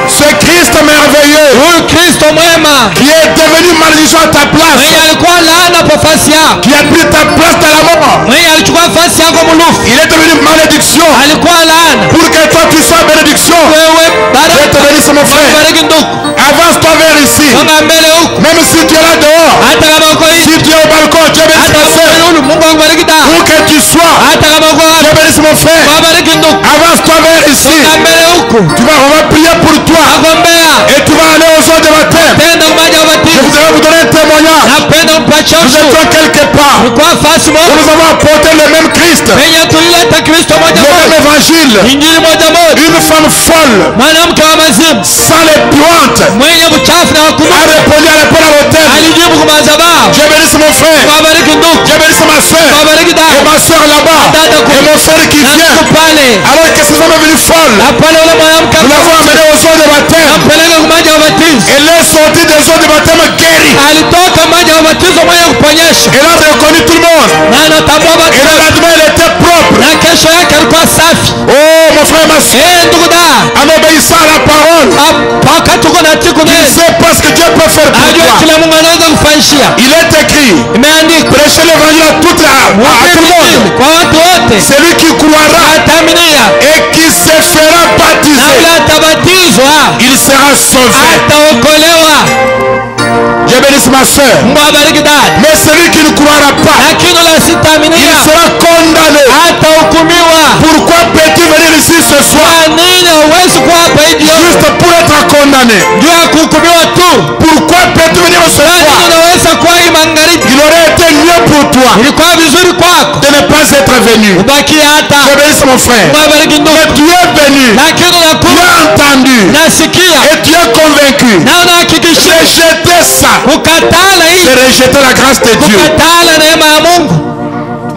Ce Christ merveilleux Huyu Kristo mwema qui est devenu malédiction à ta place, mwenye alikuwa laana kwa nafasi yako, qui a pris ta place dans la mort, mwenye alichukua nafasi yako mulufu, il est devenu malédiction alikuwa laana. pour que toi tu sois bénédiction. Wewe Dieu te baraka. bénisse mon frère. Bariki ndugu. Avance-toi vers ici. Songa mbele huko. Même si tu es là dehors, Hata kama uko si hivi, tu es au balcon, Dieu bénisse hata ma kama soeur. uko yulu, Mungu akubariki dada. Où que tu sois, Hata kama uko Dieu wapi, bénisse mon frère. Mungu akubariki ndugu. Avance-toi vers ici. Songa mbele huko. On va prier pour toi. Nagombea. Et tu vas aller aux eaux de baptême. Tenda kumaja Je ubatizo. voudrais vous donner un témoignage. Napenda mpatie Nous ushuhuda. étions quelque part. Ulikuwa nafasi Où moja nous avons apporté le même Christ. penye tulileta Kristo moja Le même moja. évangile. Injili moja moja. Une femme folle, Mwanamke wa mazimu sale et puante, mwenye uchafu na a wakudumu répondu à l'appel à l'autel. alijibu kwa madhabahu. Dieu bénisse mon frère. Wabariki ndugu. Dieu bénisse ma soeur. Wabariki Et dada. ma soeur là-bas. Et mon frère qui Na vient. ndugu pale. Alors que ces hommes venus folles, Na pale ule mwanamke nous l'avons amené aux eaux de baptême. nampeleka kwa maji ya ubatizo. Elle est sortie des eaux de baptême guérie. Alitoka maji ya ubatizo mwenye kuponyesha. Elle a reconnu tout le monde. Na anatambua Et watu le wote. lendemain, elle était propre. Na kesho yake alikuwa safi. Oh, mon frère, ma soeur, Ndugu da. en obéissant à la parole, Wakati uko na tiku tu nene. sais pas ce que Dieu peut faire pour Ajua toi. kila Mungu anaweza kufanyishia. Il est écrit, Imeandikwa. prêchez l'évangile à tout le monde. Kwa watu wote. Celui qui croira Ataminia. et qui se fera Na baptiser, yule atabatizwa il sera sauvé. ataokolewa. Dieu bénisse ma soeur. Mungu abariki dada. Mais celui qui ne croira pas, Lakini la il sitaaminia sera condamné. atahukumiwa. Pourquoi peux-tu venir ici ce soir Kwa nini huwezi kuwa hapa hivi juste pour être condamné? juu ya kuhukumiwa tu? Pourquoi peux-tu venir ce Kwa nini soir? unaweza kuwa hii magharibi? Il aurait été mieux pour toi Ilikuwa vizuri kwako de ne pas être venu. ubakie hata. Dieu bénisse mon frère. Mungu abariki ndugu. Mais tu es venu, Lakini tu unakuwa as entendu nasikia et tu es convaincu. na unahakikishia Rejeter ça, kukatala hii, c'est rejeter la grâce de Dieu. kukatala neema ya Mungu,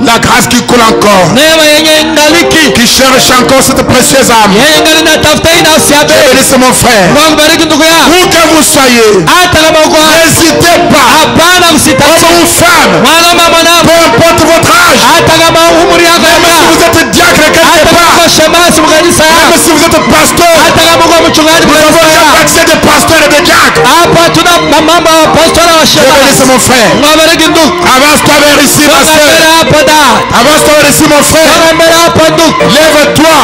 La grâce qui coule encore. neema yenye kubariki. qui cherche encore cette précieuse âme. Yeye ngali natafuta hii nafsi ya Dieu Abeli. bénisse mon frère. Mungu akubariki ndugu yangu. Où que vous soyez, Hata kama uko wapi, n'hésitez pas. hapana Homme kusita. ou femme, Mwanaume mwanamke, peu importe votre âge, hata kama umri yako même si ya vous êtes diacre quelque hata kama part, uko shemasi mkanisa même yako, si vous êtes pasteur, hata kama uko mchungaji nous avons mkanisa déjà yako, accès des pasteurs et des diacres. hapa tuna mambo ya pastora wa Dieu bénisse shemasi. mon frère. Mungu abariki ndugu. Avance-toi vers ici, ma Songa mbele soeur. hapo dada. Avance-toi vers ici, mon frère. Songa mbele hapo ndugu. Lève-toi.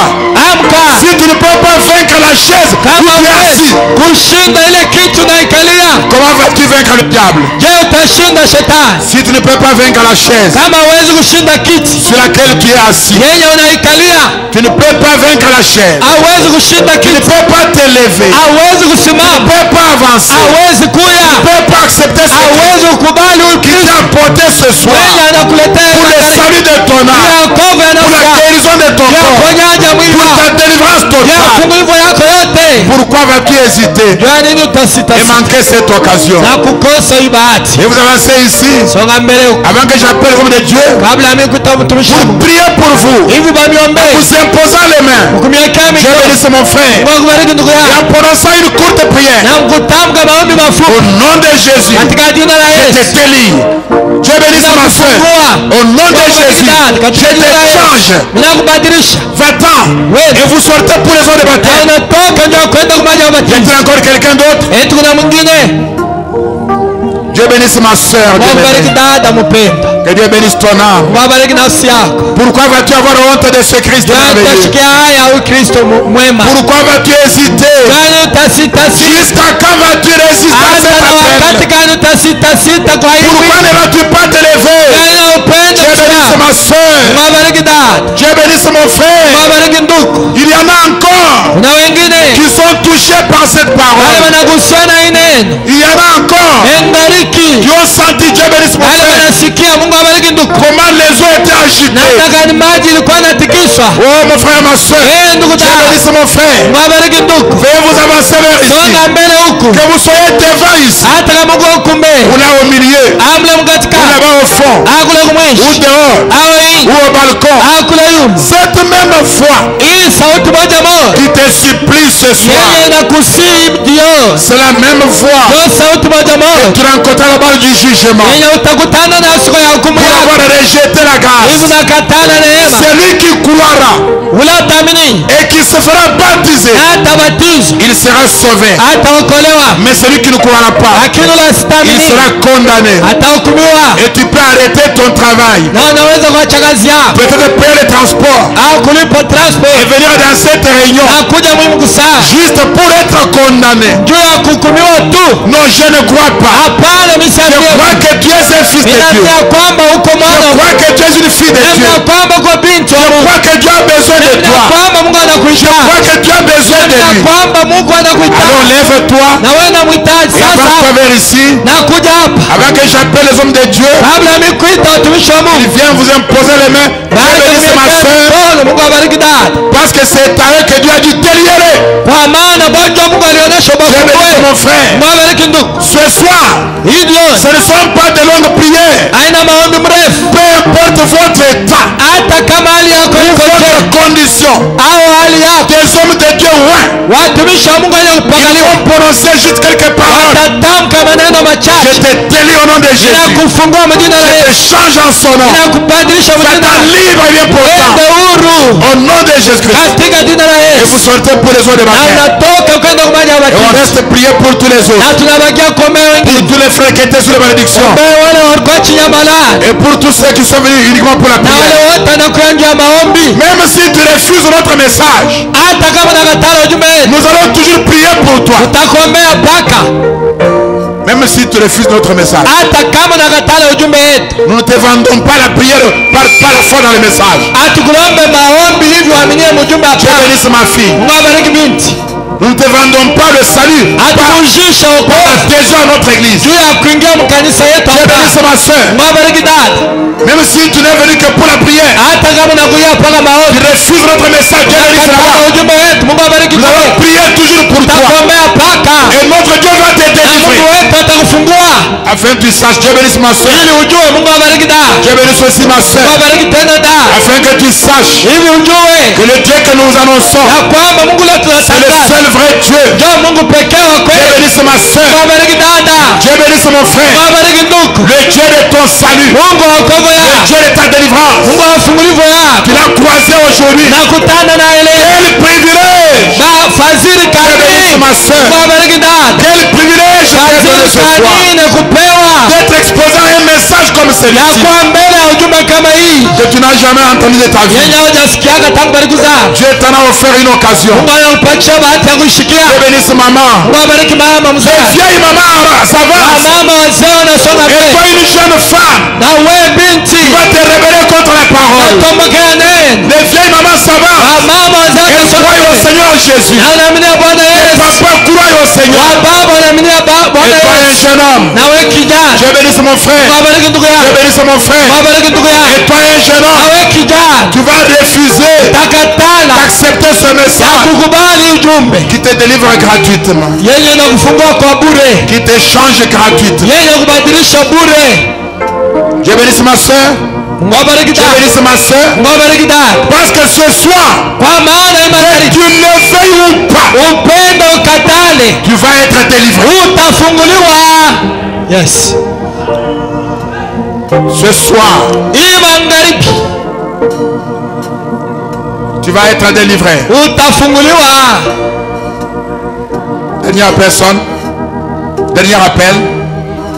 Amka. Si tu ne peux pas vaincre la chaise où Kama tu es assis, huwezi kushinda ile kitu unaikalia, comment vas-tu vaincre le diable? je utashinda shetani? Si tu ne peux pas vaincre la chaise Kama huwezi kushinda kiti sur laquelle tu es assis, yenye unaikalia, tu ne peux pas vaincre la chaise. hauwezi kushinda Tu ne kiti, peux pas t'élever. hauwezi Tu ne kusimama, peux pas avancer. hauwezi Tu ne kuya, peux pas accepter ce hauwezi kukubali qui ukristo t'a apporté ce soir mwenye anakuletea pour le salut de ton ya âme, wokovu ya pour nafsi la yako, guérison de ton ya corps, uponyaji wa mwili pour wako, ta délivrance ya totale. fungulivu yako yote. Pourquoi vas-tu hésiter Jua nini utasita et manquer cette occasion? na kukosa hii bahati? Et vous avancez ici Songa mbele huko avant que j'appelle l'homme de Dieu kabla mimi kuita mtumishi wa pour Mungu. prier pour vous, Hivi bamiombee vous imposant les mains. mkumwekea Dieu mikono. bénisse mon frère. Mungu akubariki ndugu Et yangu. en prononçant une courte prière, Na mkutamka maombi au mafupi nom de Jésus, katika jina la je Yesu. te délie. Dieu bénisse ma soeur. Au nom de Jésus, je te change. Ninakubadilisha. Va-t'en et vous sortez pour les eaux de Na baptême. unatoka ndio kwenda kwa maji ya Y ubatizo. a-t-il encore quelqu'un d'autre? Eti kuna mwingine? Dieu bénisse ma soeur. Mungu akubariki dada mpenda. Que Dieu bénisse ton âme. Mungu akubariki nafsi yako. Pourquoi vas-tu avoir honte de ce Christ merveilleux? Utashikia haya huyu Kristo mwema. Pourquoi vas-tu hésiter? Gani utasita sita? Jusqu'à quand vas-tu résister à Hata cet na wakati appel? gani utasita sita kwa hivi? Pourquoi ne vas-tu pas te lever? Gani na upendo Dieu bénisse sana? ma soeur. Mungu akubariki dada. Dieu bénisse mon Mungu frère. akubariki ndugu. Il y en a encore Kuna wengine qui sont touchés par cette wale parole. wanaguswa na hii neno. Il y en a encore Enbariki. qui ont senti, Dieu bénisse mon Wale frère, wanasikia Mungu abariki ndugu. comment les eaux étaient agitées. Nataka ni maji ilikuwa inatikiswa. Oh mon frère, ma soeur, Ndugu Dieu dada. bénisse mon frère. Mungu abariki ndugu. Veuillez vous avancer vers ici. Songa mbele huku. Que vous soyez devant ici, Hata kama uko huku mbele. ou là au milieu, Amle ou mkatika. là-bas au fond, Akule ou kumwishi. dehors, Awe hii. ou au balcon. Akule yule. Cette même foi Hii sauti moja moja. qui te supplie ce soir, Yeye inakusii ndio. c'est la même voix Ndio sauti moja que moja. tu rencontras la balle du jugement Yenye utakutana na siku ya hukumu pour yako. avoir rejeté la Hivi grâce. nakatana neema. Celui qui croira Ule utamini. et qui se fera baptiser, Hatabatizwa. il sera sauvé. Hataokolewa. Mais celui qui ne croira pas, Lakini ule il asitamini. sera condamné. Atahukumiwa. Et tu peux arrêter ton travail, Na unaweza kuacha kazi yako. peut-être payer le transport Au kulipa et transport. venir dans cette réunion Na kuja muhimu kusaa. juste pour être condamné. Juu ya kuhukumiwa tu. Non, je ne crois pas. Hapana, mimi Je crois que tu es un fils de Dieu. ninaambia kwamba uko Je mwana. crois que tu es une fille de Dieu. Ninaambia kwamba uko binti wa Je Mungu. crois que Dieu a besoin de Ninaambia toi. kwamba Mungu Je anakuhitaji. crois que tu as besoin de Ninaambia lui. kwamba Mungu Alors anakuhitaji. lève-toi Na wewe unamhitaji et avance-toi sasa. vers ici Na kuja hapa. avant que j'appelle les hommes de Dieu. Kabla mimi kuita watumishi wa Il Mungu. vient vous imposer les mains. Dieu bénisse ma soeur. Mungu abariki dada. Parce que c'est à eux que Dieu a dit délivrer. Kwa maana Bwana Mungu alionyesha Dieu bénisse ubavu mon frère. Mungu abariki ndugu. Ce soir, Hivyo ce ne sont pas de longues prières. haina maombi mrefu. Peu importe votre état, Hata kama hali yako iko je votre condition, au hali yako. des hommes de Dieu, ouais, Watumishi wa Mungu wenye ils kupangaliwa vont prononcer juste quelques paroles. watatamka maneno Je machache. te délie au nom de Jésus. Ninakufungua majina la Je te Yesu. change en son nom. Ninakubadilisha Je majina te libre et bien pourtant. Ende huru Au nom de Jésus-Christ. katika jina la Et vous Yesu. sortez pour les eaux de Na baptême. unatoka kwenda kwa maji ya Et on ubatizo. reste prier pour tous les autres. Na tunabakia kuombea Pour wengine. tous les frères qui étaient sous la malédiction. Ombea wale walikuwa chini ya malani. Et pour tous ceux qui sont venus uniquement pour la Na wale prière. wote wanakuja nje ya maombi. Même si tu refuses notre message, Hata kama nakataa ujumbe wetu. nous allons toujours prier pour toi. Tutakuombea mpaka. Même si tu refuses notre message. Hata kama nakataa ujumbe wetu. Nous ne te vendons pas la prière par la foi dans le message. Hatukulombe maombi hivi uaminie mjumbe Dieu hapa. bénisse ma fille. Mungu abariki binti. Nous ne te vendons pas le salut Hatukujisha par wokovu l'adhésion à notre église. juu ya kuingia mkanisa yetu Dieu hapa. bénisse ma soeur. Mungu abariki dada. Même si tu n'es venu que pour la prière, Hata kama nakuja mpaka tu maombi. refuses notre message. Dieu bénisse Nakataa là-bas. ujumbe wetu. Mungu abariki Nous allons wewe. prier toujours pour toi. Tutakuombea mpaka. Et notre Dieu va te Na Mungu délivrer. wetu atakufungua. Afin que tu saches, Dieu bénisse ma soeur. Ili ujue Mungu abariki dada. Dieu bénisse aussi ma Mungu soeur. abariki tena dada. Afin afin que tu saches hivi ujue que le Dieu que nous annonçons, ya kwamba Mungu leo c'est le tunatangaza seul vrai Dieu. ndio Mungu pekee wa Dieu kweli. bénisse ma soeur. Wabariki dada, Dieu bénisse mon frère. wabariki ndugu. Le Dieu de ton salut. Mungu wa wokovu Le yako, Dieu de ta délivrance. Mungu wa ufungulivu yako, Tu l'as croisé aujourd'hui. nakutana na ile Quel privilège. na fadhili Dieu bénisse kani. ma soeur. Wabariki dada, Quel privilège de donné fadhili ce soir. kani na kupewa D'être exposé à un message comme ya celui-ci. kwa mbele ya ujumbe kama hii Que tu n'as jamais entendu de ta vie. yenye hujasikiaga tangu bariku zako. Dieu t'en a offert une occasion. Mungu anakupatia bahati ya kuishikia. Dieu bénisse maman. Mungu abariki mama Les mzee, vieilles mamans s'avancent. mama wazee wanasonga Et mbele, toi, une jeune femme, na wewe binti tu vas te rebeller contre la parole. natombokea neno. Les vieilles mamans s'avancent. Mama wazee Elles wanasonga croient au mbele, Seigneur Jésus. na wanaaminia Bwana Les Yesu. papas croient au Seigneur. Baba wanaaminia Bwana Et toi, un Yesu. jeune homme, Na wewe kijana, Dieu bénisse mon frère. wabariki ndugu Dieu yako, bénisse mon frère. wabariki ndugu Et yako. toi, un jeune Na homme, wewe kijana, tu vas refuser takatala d'accepter ce message kukubali ujumbe qui te délivre gratuitement, yenye inakufungua kwa bure, qui t'échange gratuitement. yenye kubadilisha bure. Dieu bénisse ma soeur. Mungu abariki Dieu dada, bénisse ma soeur. Mungu abariki dada. Parce que ce soir, Kwa maana que imabariki, tu le veuilles ou pas, upendo ukatale, tu vas être délivré. utafunguliwa. Yes, Ce soir, hii magharibi tu vas être délivré. utafunguliwa. Dernière personne, dernier appel.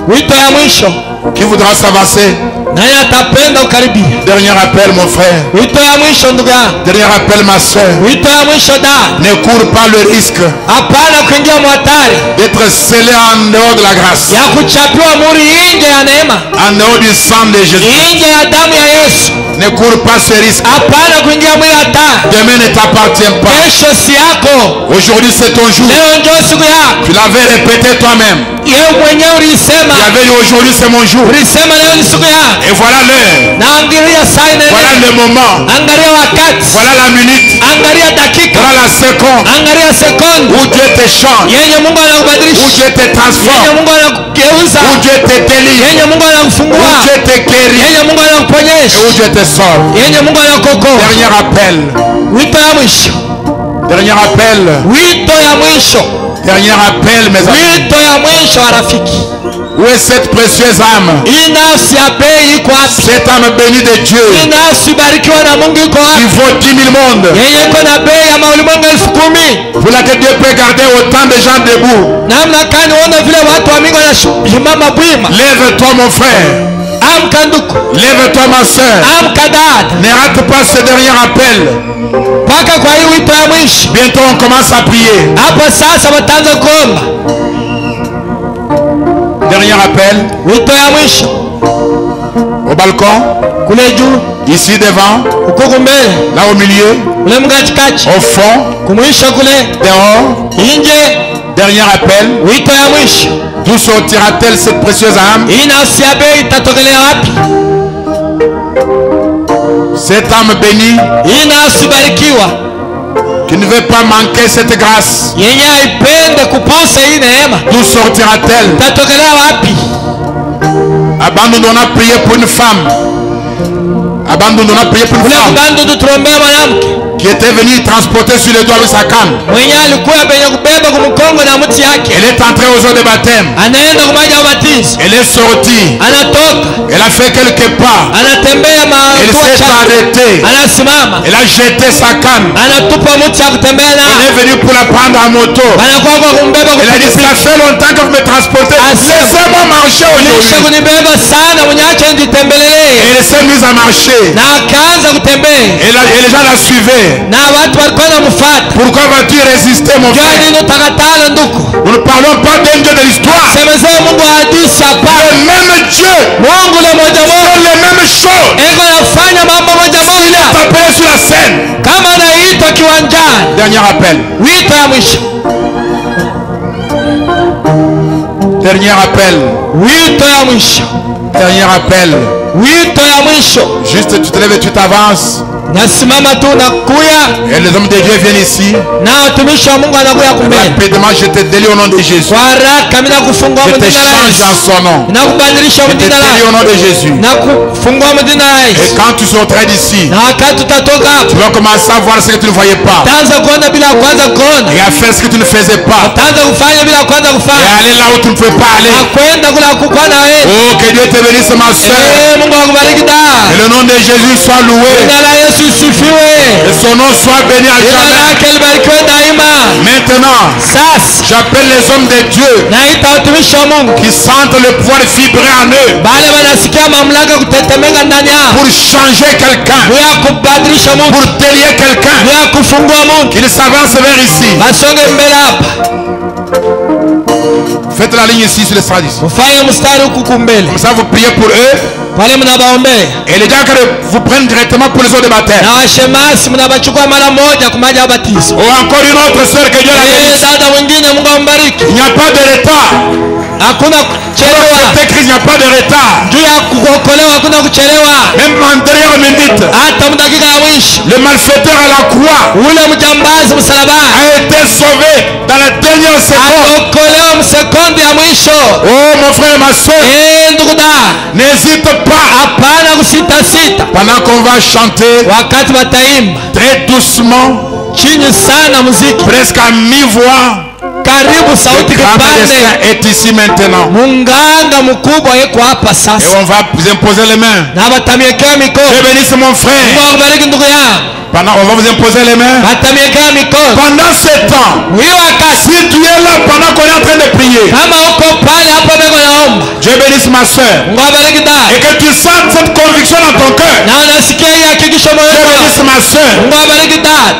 Wito ya mwisho, Qui voudra s'avancer? naye atapenda ukaribia. Dernier appel, mon frère. Wito ya mwisho ndugu yangu, Dernier appel, ma soeur. wito ya mwisho da, Ne cours pas le risque hapana kuingia mwatari d'être scellé en dehors de la grâce, ya kuchapiwa muri nje ya neema, en dehors du sang de Jésus. nje ya damu ya Yesu. Ne cours pas ce risque. Hapana kuingia mwili hatari. Demain ne t'appartient pas. Kesho si yako, Aujourd'hui, c'est ton jour. leo ndio siku yako. Tu l'avais répété toi-même. Yeye mwenyewe Tu ulisema, avais dit aujourd'hui, c'est mon jour. ulisema leo ni siku yako. Et voilà l'heure. Na angalia saa Voilà inaendelea, le moment. angalia wakati, Voilà la minute. angalia dakika, Voilà la seconde angalia sekondi où Dieu te change, yenye Mungu où anakubadilisha, Dieu te yenye transforme, Mungu anakugeuza, où Dieu te délivre, yenye Mungu où anakufungua, Dieu te guérit yenye Mungu et où anakuponyesha, Dieu te sort. yenye Mungu anakuokoa. Dernier appel. Wito ya mwisho, Dernier appel. wito ya mwisho, Dernier appel, mes amis. wito ya mwisho wa rafiki. Où est cette précieuse âme? Hii nafsi ya bei iko wapi? Cette âme bénie de Dieu Hii nafsi barikiwa na Mungu iko qui wapi? vaut 10 000 mondes, Yenye iko na bei ya maulimwengu 10,000. pour laquelle Dieu peut garder autant de gens debout. Namna kani uone vile watu wa mingi wanasimama bwima. Lève-toi, mon frère. Amka nduku, Lève-toi, ma soeur. amka dada, Ne rate pas ce dernier appel. mpaka kwa hii wito ya mwisho. Bientôt, on commence à prier. Hapo sasa wataanza kuomba. Dernier appel. Wito ya mwisho Au balcon, kule juu, ici devant, huko mbele, là au milieu, kule mkatikati, au fond, kumwisho kule dehors. nje. Dernier appel. Wito ya mwisho, D'où sortira-t-elle cette précieuse âme? hii nafsi ya bei itatokelea wapi? Cette âme bénie Hii nafsi barikiwa qui ne veut pas manquer cette grâce. yenye haipende kuposa hii neema D'où sortira-t-elle? itatokelea wapi? Abandonnons à prier pour une femme. Abandonnons à prier pour une Kule femme kubandudu tuombea mwanamke qui était venue transporter sur les doigts avec sa canne. mwenye alikuwa penye kubeba kumkongo na mti yake, Elle est entrée aux eaux de baptême. anaenda kumaji ya ubatizo, Elle est sortie. anatoka, Elle a fait quelques pas. anatembea Elle mahatua s'est chache, arrêtée. anasimama, Elle a jeté sa canne. anatupa mti ya kutembea Elle nao, est venue pour la prendre en moto. anakuwa kwa kumbeba Elle a dit, ça fait longtemps que vous me transportez. Laissez-moi marcher kulisha aujourd'hui. kunibeba sana, mwenyeache Et nitembelelee. elle s'est mise à marcher. Na akaanza kutembea Et les gens la suivaient. na watu walikuwa namfuata. Pourquoi vas-tu résister, mon Jua frère? nini utakatala nduku? Nous ne parlons pas d'un Dieu de l'histoire. Semezee Mungu wa hadithi hapa. Le même Dieu Mungu le moja fait moja les mêmes choses. eko nafanya mambo moja Il moja est appelé sur la scène. kama anaitwa kiwanjani. Dernier appel. Wito ya mwisho, Dernier appel. wito ya mwisho. dernier appel. wito ya mwisho. Juste tu te lèves et tu t'avances. Nasimama tu nakuya Et les hommes de Dieu viennent ici. na watumishi wa Mungu anakuya kumbele. Rapidement, je te délie au nom de Jésus. Kwa haraka mimi nakufungua Je te mjina la change en Yesu. son nom. Nakubadilisha Je te mjina la délie au nom de Jésus. nakufungua mjina la Et Yesu. quand tu sortiras d'ici, Na wakati tutatoka tu hapo vas commencer à voir ce que tu ne voyais pas. taanza kuona bila kwanza kuona. Et à faire ce que tu ne faisais pas. Taanza kufanya bila kwanza Et kufanya. aller là où tu ne pouvais pas aller. Na kwenda kula kukua na wewe. Oh, que Dieu te bénisse, ma soeur. Mungu akubariki da. Et le nom de Jésus soit loué. Jina la Yesu sifiwe. Et son nom soit béni à Jina jamais. lake libarikiwe daima. Maintenant, Sasa j'appelle les hommes de Dieu naita watumishi wa Mungu qui sentent le pouvoir vibrer en eux bale wanasikia mamlaka kutetemeka ndani yao pour changer quelqu'un, ya kubadilisha pour Mungu délier quelqu'un. ya kufungua Mungu. Qu'ils s'avancent vers ici. Basonge mbele hapa. Faites la ligne ici sur les stradis. Mfanye mstari huku kumbele. Comme ça, vous priez pour eux. Pale mnabaombea. Et les diacres vous prennent directement pour les eaux de baptême. Na washemasi mnabachukua mara moja kwa maji ya batizo. Ou encore une autre sœur que Dieu la bénisse. Dada mwingine Mungu ambariki. Il n'y a pas de retard. Hakuna kuchelewa. Cette crise, il n'y a pas de retard. Juu ya kuokolewa hakuna kuchelewa. Même en dernière minute, Hata mdakika ya mwisho. le malfaiteur à la croix Ule mjambazi msalabani a été sauvé dans la dernière seconde. aliokolewa msekondi ya mwisho. Oh mon frère et ma soeur, Ndugu da, n'hésite pas. hapana kusita sita. Pendant qu'on va chanter Wakati wataimba très doucement, chini sana muziki, presque à mi-voix, karibu sauti le grand kipande. médecin est ici maintenant. Munganga mkubwa yuko hapa Et sasa, on va vous imposer les mains. na batamiekea Dieu mikono. bénisse mon Mungu frère. akubariki ndugu yangu, On va vous imposer les mains. batamiekea mikono. Pendant ce temps, Huyo wakati si tu es là pendant qu'on est en train de prier, kama uko pale hapo beko naomba, Dieu bénisse ma soeur. Mungu akubariki da, Et que tu sentes cette conviction dans ton cœur. na unasikia hii hakikisho Dieu moyoni mwako. bénisse ma soeur. Mungu akubariki dada,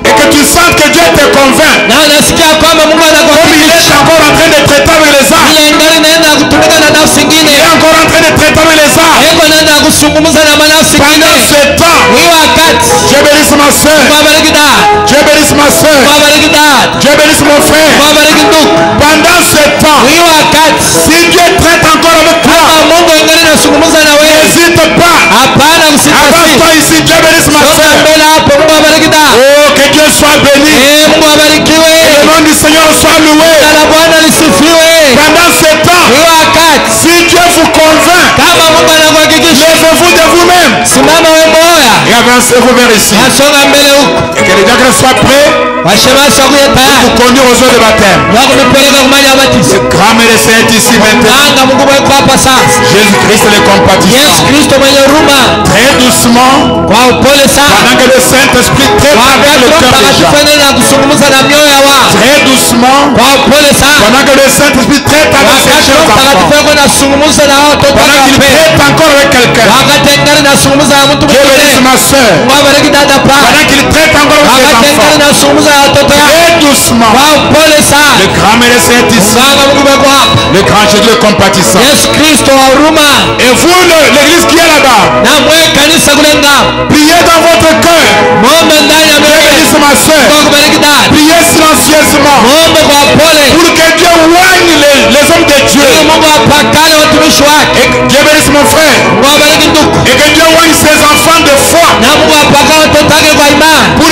Et que tu sentes que Dieu te convainc. na unasikia kwamba Mungu Comme il anakuhakikisha est encore en train de traiter avec les âmes. ile ingali naenda kutumika na nafsi Il nyingine, est encore en train de traiter avec les âmes. yeko naenda kusungumza na manafsi Pendant nyingine. ce temps, Huyo wakati Dieu bénisse ma soeur. Mungu akubariki dada, Dieu bénisse ma soeur. Mungu akubariki dada, Dieu bénisse mon Mungu frère. akubariki ndugu. Pendant ce temps, Huyo wakati si Dieu traite encore avec toi, kama Mungu ingali nasungumza na wewe, n'hésite pas. hapana kusita Avance-toi sita. ici. Dieu bénisse ma Songa soeur. mbele hapo, Mungu akubariki dada. Oh, que Dieu soit béni. Mungu abarikiwe. Le nom du Seigneur soit loué. Jina la Bwana lisifiwe. Pendant ce temps, Huyo wakati si Dieu vous convainc, kama Mungu anakuhakikisha, levez-vous de vous-même simama wewe moya, et avancez-vous vers ici. nasonga mbele huko. Et que les diacres soient prêts Washemasi wakuye pour tayari vous conduire aux eaux de baptême. na kunipeleka kwa maji ya batizo. Grand médecin est ici maintenant. Anga Mungu weko hapa sasa. Jésus-Christ le Yesu compatissant. Kristo mwenye huruma, Très doucement, kwa upole sana, pendant que le Saint-Esprit traite avec wakati le Roho cœur des Mtakatifu gens. anaenda kuzungumza na mioyo ya watu, Très doucement, kwa upole sana, pendant que le Saint-Esprit traite avec ses wakati chers Roho Mtakatifu enfants. yuko anazungumza na watoto Pendant qu'il wake, traite encore avec quelqu'un. wakati ngani nazungumza na mtu Dieu bénisse mwingine. ma soeur. Mungu abariki dada pa, Pendant qu'il traite encore avec ses wakati ngani enfants. nazungumza na watoto wake, Très doucement. kwa upole Le sana. grand médecin est ici. Mganga Mungu weko hapa, Le grand Jésus le compatissant. Yesu Kristo wa huruma, Et vous, l'église qui est là-bas, na mwe kanisa kule ngao, priez dans votre cœur. muombe ndani ya Dieu mioyo yenu. bénisse ma soeur. Mungu akubariki dada, Priez silencieusement muombe kwa pole, pour que Dieu oigne les hommes de Dieu. ili Mungu apakane watumishi wake. Et que Dieu bénisse mon frère. Mungu abariki ndugu, Et que Dieu oigne ses enfants de foi na Mungu apakane watoto wake kwa imani, pour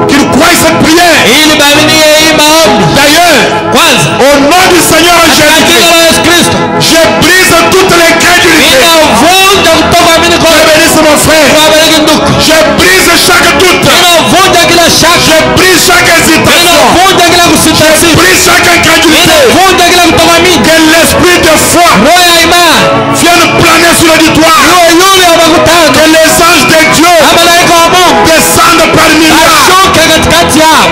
qu'ils croient cette prière. ili baaminie hii maombi. D'ailleurs, Kwanza au nom du Seigneur katika jina Jésus-Christ, la Yesu Kristo, je brise toute l'incrédulité. ninavunja kutokuamini Dieu kote. bénisse mon Mungu frère. abariki ndugu, Je brise chaque doute. ninavunja kila shaka, Je brise chaque hésitation. ninavunja kila kusitasita, Brise chaque incrédulité. ninavunja kila kutokuamini. Que l'esprit de foi Roho ya imani vienne planer sur l'auditoire. iwe yule wa makutano, Que les anges de Dieu na malaika wa Mungu descendent par milliards ashuke katikati yao,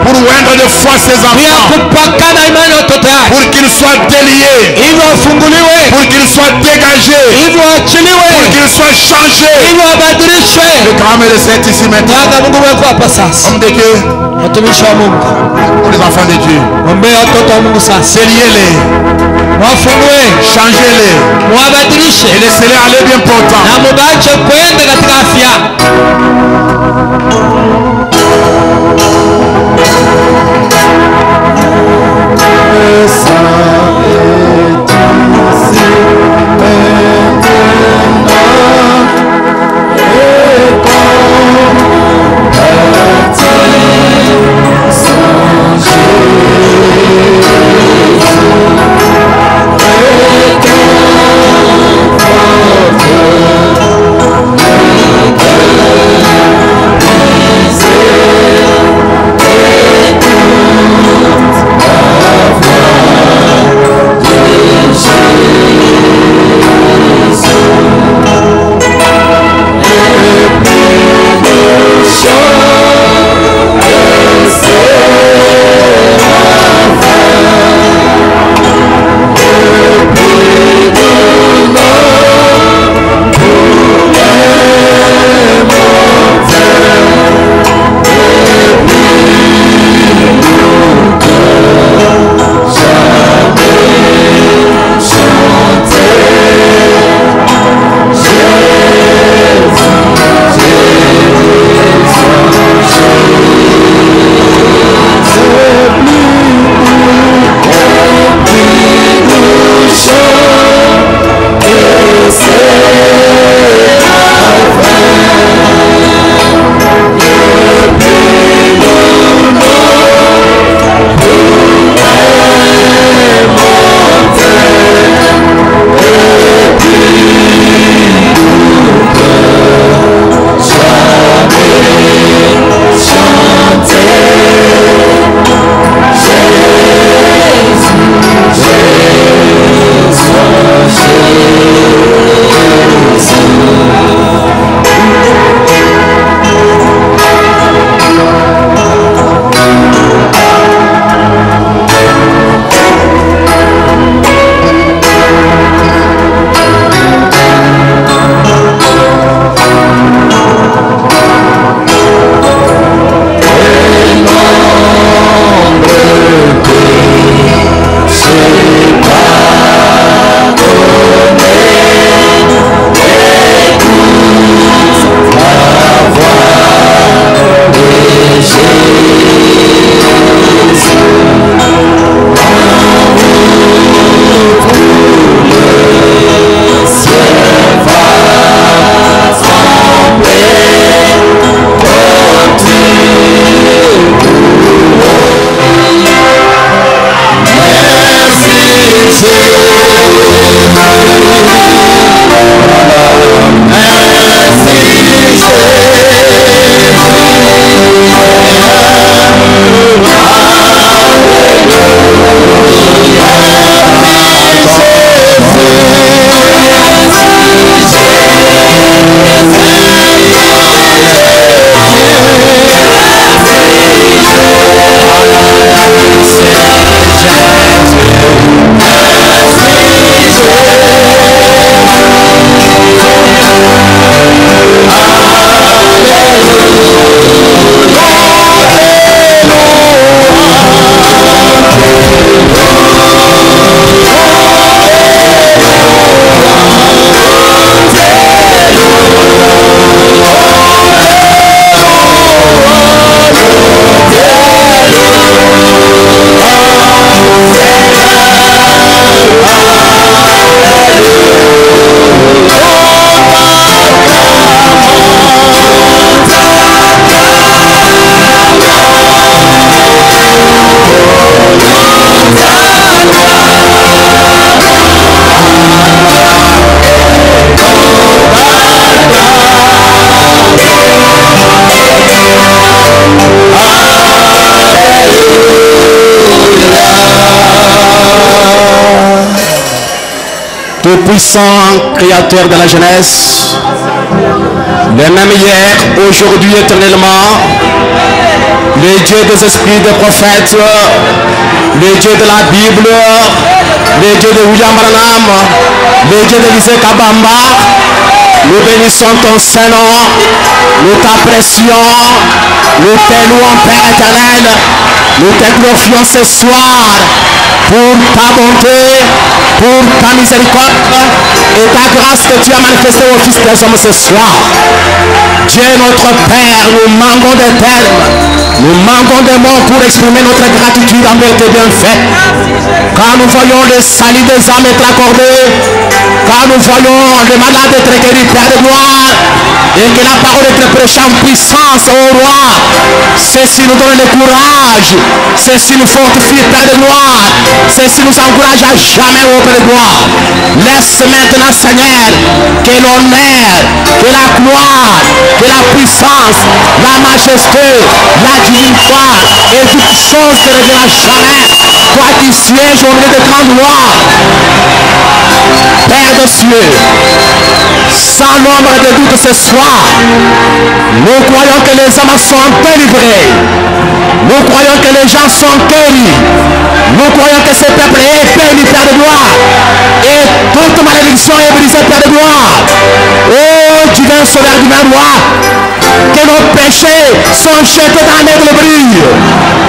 pour oindre de foi ses pia enfants. kupakana imani watoto yake, Pour qu'ils soient déliés. ili wafunguliwe, Pour qu'ils soient dégagés. ili waachiliwe, Pour qu'ils soient changés. ili wabadilishwe. Le grand médecin est ici maintenant. Mganga Mungu weko hapa sasa, Homme de Dieu, watumishi wa Mungu, pour les enfants de Dieu. ombea watoto wa Mungu sasa, Déliez-les. wafungue, Changez-les. mwabadilishe Et laissez-les aller bien portant. na mubache kwenda katika afya. Ça est ici. Tout-puissant, créateur de la jeunesse, le même hier, aujourd'hui, éternellement, le Dieu des esprits des prophètes, le Dieu de la Bible, le Dieu de William Branham, le Dieu d'Élisée Kabamba, nous bénissons ton Saint-Nom, nous t'apprécions, nous t'élouons, Père éternel, nous te glorifions ce soir pour ta bonté, pour ta miséricorde et ta grâce que tu as manifestée au Fils des hommes ce soir. Dieu notre Père, nous manquons des termes, nous manquons des mots pour exprimer notre gratitude envers tes bienfaits. Quand nous voyons le salut des âmes être accordé, quand nous voyons les malades être guéris, Père de gloire, et que la parole est prêchée en puissance au roi, ceci nous donne le courage, ceci nous fortifie, Père de gloire, ceci nous encourage à jamais, ô Père de gloire. Laisse maintenant, Seigneur, que l'honneur, que la gloire, que la puissance, la majesté, la divine foi et toute chose ne reviendra jamais. Toi qui sièges au milieu de grande gloire, Père des cieux, sans l'ombre de doute ce soir, nous croyons que les hommes sont délivrés. Nous croyons que les gens sont guéris. Nous croyons que ce peuple est béni, Père de gloire. Et toute malédiction est brisée, Père de gloire. Oh, divin sauveur, divin roi, que nos péchés sont jetés dans l'aigle brille.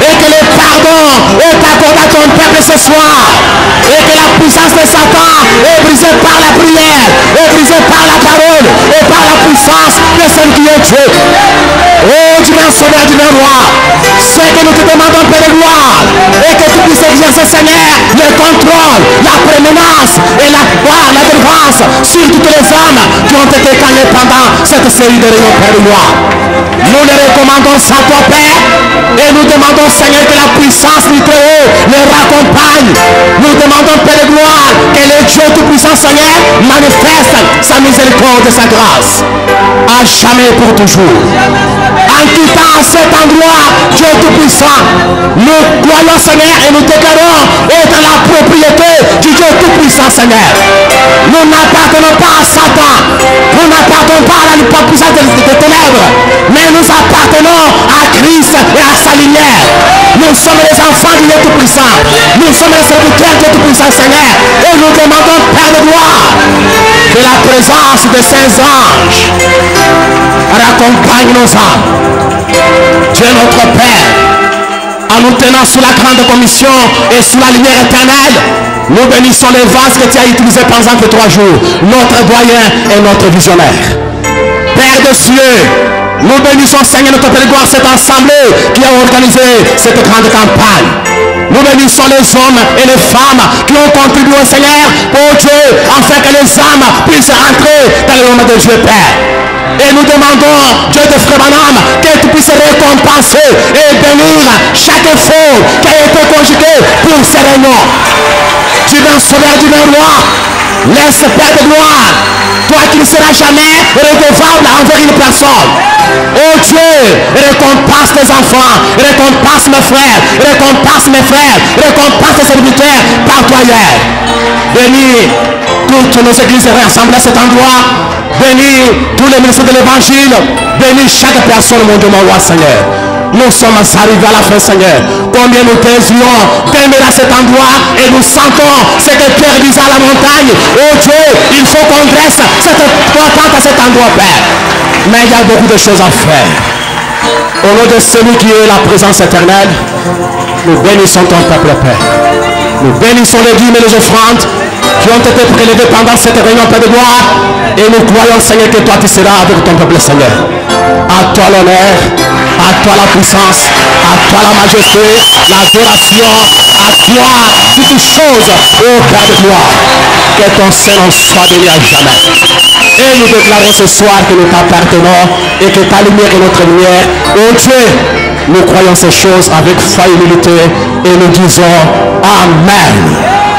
Et que le pardon est accordé à ton peuple ce soir. Et que la puissance de Satan est brisée par la prière, est brisée par la parole et par la puissance de celui qui est Dieu. Oh, divin sauveur, divin roi, c'est que nous te demandons, Père de gloire, et que tu puisses exercer, Seigneur, le contrôle, la prééminence et la délivrance sur toutes les âmes qui ont été gagnées pendant cette série de réunions, Père de gloire. Nous les recommandons à toi, Père, et nous demandons, Seigneur, que la puissance du Très-Haut les raccompagne. Nous demandons, Père de gloire, que le Dieu tout-puissant, Seigneur, manifeste sa miséricorde et sa grâce à jamais et pour toujours. En quittant cet endroit, Dieu tout-puissant, nous croyons, Seigneur, et nous déclarons être la propriété du Dieu tout-puissant, Seigneur. Nous n'appartenons pas à Satan, nous n'appartenons pas à la puissance des ténèbres, mais nous appartenons à Christ et à sa lumière. Nous sommes les enfants du Dieu tout-puissant, nous sommes les serviteurs du Dieu tout-puissant, Seigneur, et nous demandons, Père de gloire, que la présence de saints anges raccompagne nos âmes. Dieu notre Père, en nous tenant sous la grande commission et sous la lumière éternelle, nous bénissons les vases que tu as utilisés pendant ces 3 jours, notre doyen et notre visionnaire. Père des cieux, nous bénissons, Seigneur, notre Père de gloire, cette assemblée qui a organisé cette grande campagne. Nous bénissons les hommes et les femmes qui ont contribué au Seigneur pour Dieu, afin que les âmes puissent entrer dans le nom de Dieu, Père. Et nous demandons, Dieu de Frère Branham, que tu puisses récompenser et bénir chaque effort qui a été conjugué pour ces réunions. Divin sauveur, divin roi, laisse, Père de gloire, toi qui ne seras jamais redevable envers une personne. Oh Dieu, récompense tes enfants, récompense mes frères, récompense mes frères, récompense tes serviteurs par toi hier. Bénis toutes nos églises rassemblées à cet endroit. Bénis tous les ministres de l'évangile. Bénis chaque personne, mon Dieu, mon roi, Seigneur. Nous sommes arrivés à la fin, Seigneur. Combien nous désions d'aimer à cet endroit et nous sentons ce que Pierre disait à la montagne. Oh Dieu, il faut qu'on dresse cette attente à cet endroit, Père. Mais il y a beaucoup de choses à faire. Au nom de celui qui est la présence éternelle, nous bénissons ton peuple, Père. Nous bénissons les dîmes et les offrandes qui ont été prélevés pendant cette réunion, Père de gloire. Et nous croyons, Seigneur, que toi tu seras avec ton peuple, Seigneur. À toi l'honneur, à toi la puissance, à toi la majesté, l'adoration, à toi toutes choses, ô Père de gloire. Que ton Saint-Nom soit béni à jamais. Et nous déclarons ce soir que nous t'appartenons et que ta lumière est notre lumière. Ô Dieu, nous croyons ces choses avec foi et humilité et nous disons Amen.